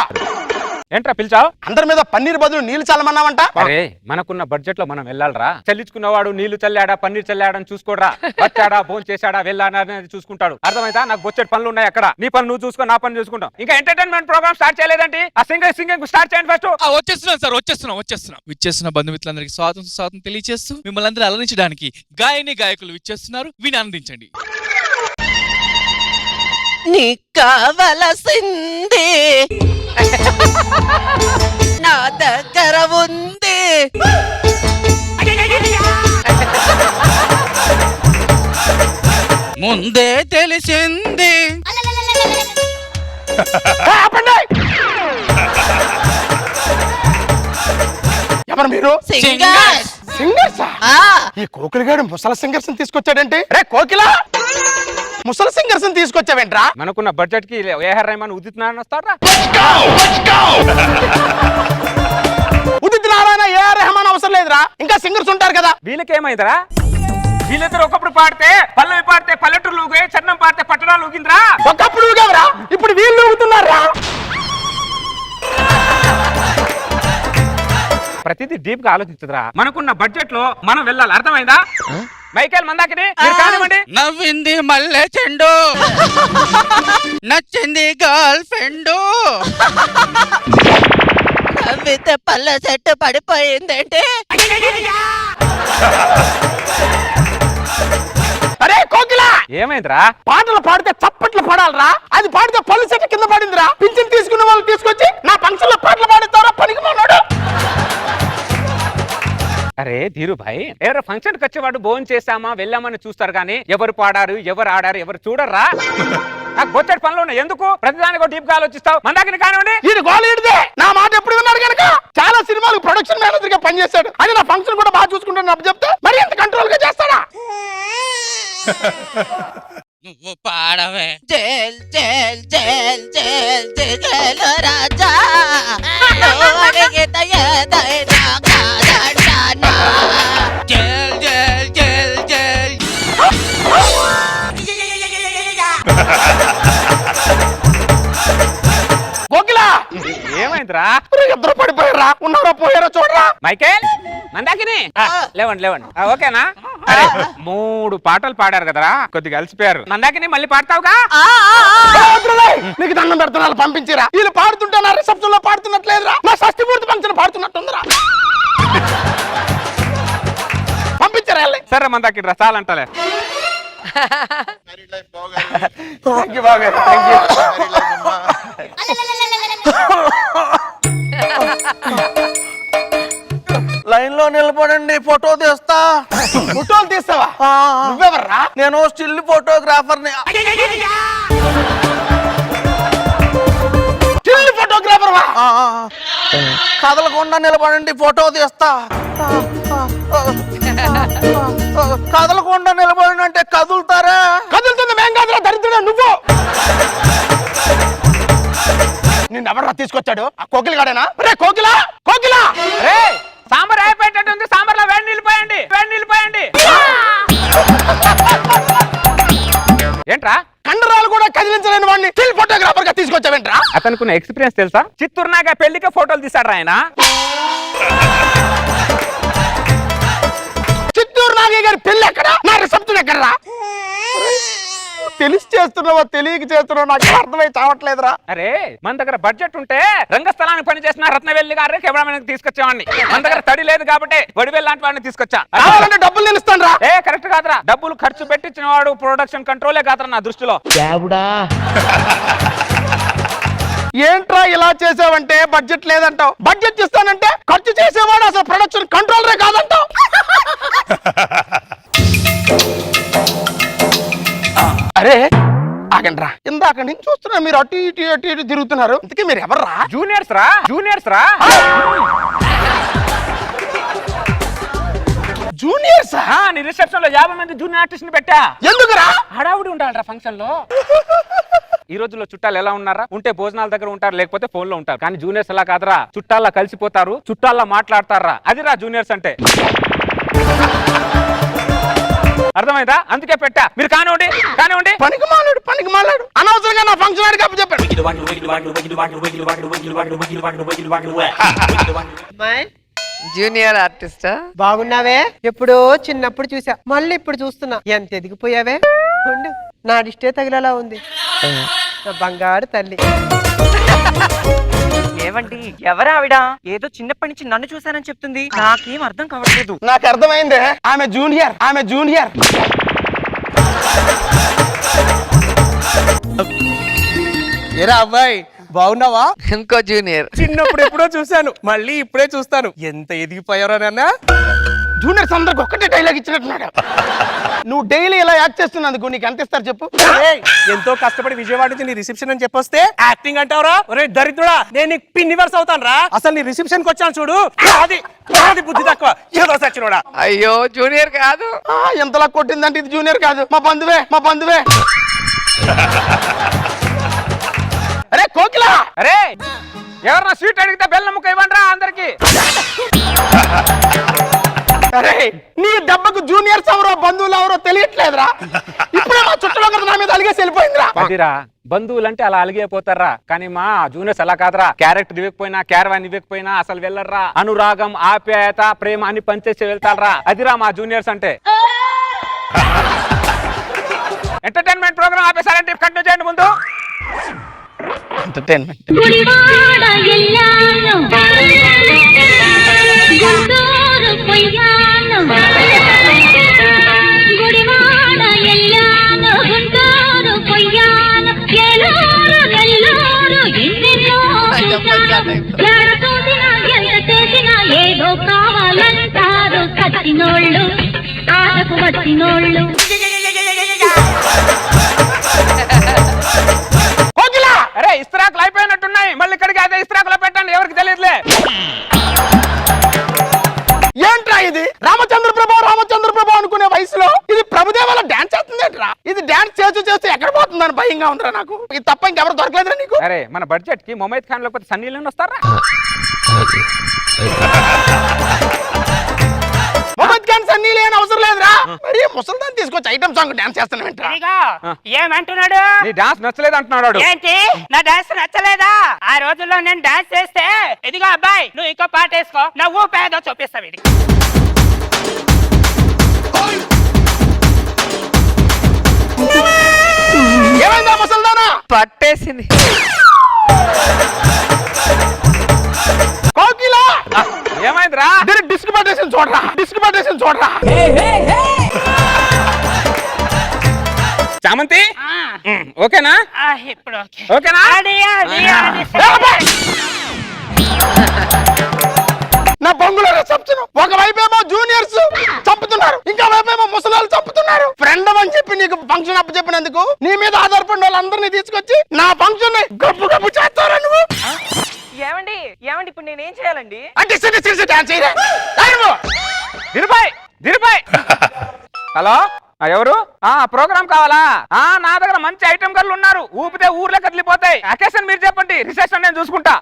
Speaker 3: ఏంట్రా పిలిచావు?
Speaker 1: అందరి మీద పన్నీర్ బదులు నీళ్లు చల్లమన్నావంట.
Speaker 3: అరే మనకున్న బడ్జెట్ లో మనం వెళ్ళాలరా. చల్లించుకున్నవాడు నీళ్లు చల్లాడా పన్నీర్ చల్లాడని చూసుకోడరా. వచ్చాడా భోజనం చేశాడా వెళ్ళాడా అనేది చూసుకుంటాడు. అర్థమైతే నాకు బొచ్చెట్ పనులు ఉన్నాయి అక్కడ. నీ పని నువ్వు చూసుకో, నా పని చూసుకుంటాం. ఇంకా ఎంటర్టైన్మెంట్ ప్రోగ్రామ్ స్టార్ట్ చేయలేదండి. ఆ సింగింగ్ స్టార్ట్ చేయండి ఫస్ట్.
Speaker 12: వచ్చేస్తున్నాం సార్, వచ్చేస్తున్న బంధుమిత్రులందరికీ స్వాగతం తెలియజేస్తూ మిమ్మల్ని అందరూ అలరించడానికి గాయకులు విచ్చేస్తున్నారు, విని ఆనందించండి.
Speaker 5: నీకు కావలసింది నా దగ్గర ఉంది.
Speaker 12: ముందే తెలిసింది.
Speaker 1: ఎవరు మీరు?
Speaker 5: సింగర్స్.
Speaker 1: సింగర్సా? ఈ కోకిలగాడు ముసలి సింగర్స్ తీసుకొచ్చాడంటే. రే కోకిల, ముసలి సింగర్స్ తీసుకొచ్చావేంట్రా?
Speaker 3: మనకున్న బడ్జెట్ కి ఏఆర్ రెహమాన్ ఉదిత్ నారాయణ వస్తారా?
Speaker 1: ఉదిత్ నారాయణ, ఏఆర్ రెహమాన్ అవసరం లేదురా, ఇంకా సింగర్స్ ఉంటారు కదా.
Speaker 3: వీళ్ళకేమైందిరా? వీళ్ళిద్దరు ఒకప్పుడు పాడితే పల్లవి పాడితే పల్లెటూరు ఊగే, చరణం పాడితే పట్టణాలు ఊగిందిరా.
Speaker 1: ఒకప్పుడు ఊగేవరా, ఇప్పుడు వీళ్ళు ఊగుతున్నారా?
Speaker 3: ప్రతిదీ డీప్ గా ఆలోచించదురా. మనకున్న బడ్జెట్ లో మనం వెళ్ళాలి, అర్థమైందా? మైకేల్ మందాకిని మీరు కానివ్వండి.
Speaker 12: నవ్వింది మల్లె చెండు, నచ్చింది గర్ల్ ఫ్రెండ్,
Speaker 5: నవ్వితే పళ్ళ చెట్టు పడిపోయిందంటే.
Speaker 1: అరే కోకిల,
Speaker 3: ఏమైందిరా?
Speaker 1: పాటలు పాడితే చప్పట్లు పడాలరా, అది పాడితే పళ్ళు చెట్టు కింద పడిందిరా. పింఛన్ తీసుకున్న వాళ్ళు తీసుకొచ్చి నా ఫంక్షన్ లో పాటలు పాడిస్తారా? పనికి మానాడు.
Speaker 3: అరే ధీరు భాయ్, ఎవరో ఫంక్షన్ కి వచ్చేవాడు భోజనం చేసామా వెళ్ళామని చూస్తారు కానీ ఎవరు పాడారు ఎవరు ఆడారు ఎవరు చూడర్రా. నాకు బొచ్చడి పనులు ఉన్నాయి, ఎందుకు ప్రతిదానికి డీప్ గా ఆలోచిస్తావు? మందాకిని కానివ్వండి.
Speaker 1: ఇది గోలీడిదే, నా మాట ఎప్పుడు విన్నాడు కనుక చాలా సినిమాలకు ప్రొడక్షన్ మేనేజర్ గా పనిచేశాడు. అది నా ఫంక్షన్ కూడా బాగా చూసుకుంటాను అప్పు చెప్తే మరి ఎంత కంట్రోల్ గా చేస్తాడా?
Speaker 12: నువ్వు పాడవే.
Speaker 5: జేల్ జేల్ జేల్ జేల్ జేల్ రాజా
Speaker 12: జేల్ జేల్ జేల్ జేల్.
Speaker 1: కోకిలా,
Speaker 3: ఏమైందిరా?
Speaker 1: ఇద్దరు పడిపోయారా? ఉన్నారో పోయారో చూడరా.
Speaker 3: మైకేల్ మందాకిని లేవండి లేవండి ఓకేనా అరే 3 పాటలు పాడారు కదరా కొద్దిగా అలసిపోయారు మందాకిని మళ్ళీ పాడతావుగా
Speaker 1: నీకు దండం పెడుతున్నా పంపించిరా వీళ్ళు పాడుతుంటే నా రిసెప్షన్ లో పాడుతున్నట్లేదురా నా షష్ఠి పూర్తి ఫంక్షన్ పాడుతున్నట్టుందిరా పంపించరా
Speaker 3: సరే మందాకిని రా చాలంటలే
Speaker 1: లైన్ లో నిలబడండి ఫోటో తీస్తా ఫోటోలు తీస్తావా నువ్వెవర్రా నేను స్టిల్ ఫోటోగ్రాఫర్ని స్టిల్ ఫోటోగ్రాఫర్ కదలకుండా నిలబడండి ఫోటో తీస్తా కదలకుండా నిలబడి అంటే కదులుతారా కదులుతుంది మేం కాదురా దరిద్రుడా నువ్వు నిన్నెవర్రా తీసుకొచ్చాడు ఆ కోకిల గాడేనా రే కోకిలా కోకిలా
Speaker 3: రే సాంబార్ అయిపోయేటట్టుంది సాంబార్ లో వేడి నీళ్ళు పోయండి ఏంట్రా
Speaker 1: కండరాలు కూడా కదిలించలేని వాడిని స్టిల్ ఫోటోగ్రాఫర్ గా తీసుకొచ్చావేంట్రా
Speaker 3: అతనుకున్న ఎక్స్పీరియన్స్ తెలుసా చిత్తూరు నాగా పెళ్లికి ఫోటోలు తీసాడు ఆయన
Speaker 1: చిత్తూరు నాగయ్య గారి పెళ్లి ఎక్కడ నా రిసెప్షన్ ఎక్కడరా తెలిసి చేస్తున్నావా తెలియక చేస్తున్నావు నాకు అర్థమై చావట్లేదురా
Speaker 3: అరే మన దగ్గర బడ్జెట్ ఉంటే రంగస్థలానికి పని చేసిన రత్నవెల్లి గారు కెమెరామెన్ తీసుకొచ్చావాడిని మన దగ్గర తడి లేదు కాబట్టి వడివేల్ లాంటి వాడిని తీసుకొచ్చా
Speaker 1: కావాలంటే డబ్బులు నిలుస్తాను రా
Speaker 3: ఏ కరెక్ట్ కాదురా డబ్బులు ఖర్చు పెట్టించిన వాడు ప్రొడక్షన్ కంట్రోలే కాదురా నా దృష్టిలో
Speaker 1: ఏంట్రా ఇలా చేసావంటే బడ్జెట్ లేదంటావు బడ్జెట్ ఇస్తానంటే ఖర్చు చేసేవాడు అసలు ప్రొడక్షన్ కంట్రోలరే కాదంటావు అరే ఆగండి రా ఇందాక నుంచి చూస్తున్నా మీరు అటు ఇటు తిరుగుతున్నారు ఇంతకీ మీరు ఎవర్రా
Speaker 3: జూనియర్స్ రా
Speaker 1: జూనియర్స్
Speaker 3: నీ రిసెప్షన్ లో 50 మంది జూనియర్ ఆర్టిస్ట్ ని పెట్టా
Speaker 1: ఎందుకురా
Speaker 3: హడావుడి ఉండాలరా ఫంక్షన్ లో ఈ రోజుల్లో చుట్టాలు ఎలా ఉన్నారా ఉంటే భోజనాల దగ్గర ఉంటారు లేకపోతే ఫోన్ లో ఉంటారు కానీ జూనియర్స్ ఎలా కాదురా చుట్టాల్లో కలిసిపోతారు చుట్టాల్లో మాట్లాడతారా అదిరా జూనియర్స్ అంటే అర్థమైందా అందుకే పెట్టా మీరు కానివ్వండి
Speaker 1: పనికి మాలాడు అనవసరంగా నా ఫంక్షన్ ఆడికి అప్పు చెప్పాడు
Speaker 5: జూనియర్ ఆర్టిస్టా
Speaker 13: బాగున్నావే ఎప్పుడో చిన్నప్పుడు చూసా మళ్ళీ ఇప్పుడు చూస్తున్నా ఎంత ఎదిగిపోయావే ఉండు నా డిస్టే తగిలేలా ఉంది నా బంగారు తల్లి
Speaker 11: ఏవండి ఎవరు ఆవిడ ఏదో చిన్నప్పటి నుంచి నన్ను చూసానని చెప్తుంది నాకేం అర్థం కావట్లేదు
Speaker 1: నాకు అర్థమైందే ఆమె జూనియర్
Speaker 13: ఏరా అబ్బాయి బాగున్నావా
Speaker 5: ఇంకో జూనియర్
Speaker 13: చిన్నప్పుడు ఎప్పుడో చూశాను మళ్ళీ ఇప్పుడే చూస్తాను ఎంత ఎదిగిపోయారో నాన్న
Speaker 1: జూనియర్స్ అందరికి ఒక్కటే డైలాగ్ ఇచ్చినట్టున్నాడు నువ్వు డైలీ ఇలా యాక్ట్ చేస్తున్నందుకు నీకు ఎంత ఇస్తారు చెప్పు
Speaker 13: ఎంతో కష్టపడి విజయవాడ నుంచి నీ రిసెప్షన్ అని చెప్పొస్తే యాక్టింగ్ అంటావురా ఒరే దరిద్రుడా నేను నీకు పిన్నివర్స్ అవుతాను రా అసలు నీ రిసెప్షన్ కి వచ్చాను చూడు అది బుద్ధి తక్కువ ఏదో సచ్చినోడా
Speaker 5: అయ్యో జూనియర్ కాదు
Speaker 1: ఎంతలా కొట్టిందంటే ఇది జూనియర్ కాదు మా బంధువే అరే కోకిలా
Speaker 3: అరే ఎవరన్నా స్వీట్ అడిగితే బెల్లం ముక్క ఇవ్వండి రా అందరికి
Speaker 1: అరే నీ దెబ్బకు జూనియర్స్ ఎవరో బంధువులు ఎవరో తెలియట్లేదురా ఇప్పుడే మా చుట్టూ నా మీద అలిగేసి వెళ్ళిపోయిందిరా
Speaker 3: అదిరా బంధువులంటే అలా అలిగిపోతారా కానీ మా జూనియర్స్ అలా కాదురా క్యారెక్టర్ ఇవ్వకపోయినా క్యారవాన్ ఇవ్వకపోయినా అసలు వెళ్ళర్రా అనురాగం ఆప్యాయత ప్రేమ అని పంచేసి వెళ్తారా అదిరా మా జూనియర్స్ అంటే ఎంటర్టైన్మెంట్ ప్రోగ్రామ్ ఆపేసారంటే కంటిన్యూ చేయండి ముందు
Speaker 1: ఎంటర్టైన్మెంట్
Speaker 4: ఏదో కావాలంటారు కట్టినోళ్ళు ఆటకు వచ్చినోళ్ళు
Speaker 3: అరే ఇస్త్రాకులు అయిపోయినట్టున్నాయి మళ్ళీ ఇక్కడికి అదే ఇస్త్రాకులో పెట్టండి ఎవరికి తెలియదులే
Speaker 1: ఏంట్రా ఇది రామచంద్ర ప్రభా అనుకునే వయసులో ఇది ప్రభుదేవాల డాన్స్ చేస్తుందేట్రా ఇది డాన్స్ చేస్తూ ఎక్కడ పోతుందని భయంగా ఉందిరా నాకు ఇది తప్ప ఇంకెవరు దొరకలేదురా నీకు
Speaker 3: అరే మన బడ్జెట్ కి మొమైద్ ఖాన్ లేకపోతే సన్నీ లియోన్ వస్తారా
Speaker 1: మొహమ్మద్ ఖాన్ సన్నీ లియోన్ అవసరం లేదురా మరి ముసల్దాన్ తీసుకొచ్చి ఐటమ్ సాంగ్ డాన్స్ చేస్తానంటరా
Speaker 11: ఏమంటున్నాడు
Speaker 3: నీ డాన్స్ నచ్చలేదు అంటున్నాడు
Speaker 11: ఏంటి నా డాన్స్ నచ్చలేదా ఆ రోజుల్లో నేను డాన్స్ చేస్తే ఇదిగో అబ్బాయి నువ్వు ఇంకో పాట వేసుకో చేసుకో నువ్వు పేదో చూపిస్తా వీడికి
Speaker 1: ఏమైందా ముసల్దానా?
Speaker 5: పట్టేసింది.
Speaker 1: కోకిలా
Speaker 3: ఏమైందిరా?
Speaker 1: డిస్క్ పట్టేసింది చూడరా, డిస్క్ పట్టేసింది చూడరా.
Speaker 3: చామంతి ఓకేనా?
Speaker 11: ఇప్పుడు ఓకే
Speaker 3: ఓకేనా?
Speaker 1: నా బంగులో రిసెప్షన్ ఒకవైపేమో జూనియర్స్ చంపుతున్నారు, ఇంకా వైపేమో ముసలాళ్ళు చంపుతున్నారు. ఫ్రెండ్ అని చెప్పి నీకు ఫంక్షన్ అప్పు చెప్పినందుకు నీ మీద ఆధారపడిన వాళ్ళందరినీ తీసుకొచ్చి నా ఫంక్షన్ ని గబ్బు గబ్బు చేస్తారా నువ్వు?
Speaker 5: ఏమండి ఏమండి ఇప్పుడు నేనేం చేయాలండి?
Speaker 1: అంటే సిరి డాన్స్ చేయరా?
Speaker 3: దిరిపాయ్ హలో ఎవరు? ప్రోగ్రామ్ కావాలా? నా దగ్గర మంచి ఐటమ్ గర్లు ఉన్నారు, ఊపితే ఊర్లో కదిలిపోతాయి. అకేషన్ మీరు చెప్పండి, రిసెప్షన్ నేను చూసుకుంటా.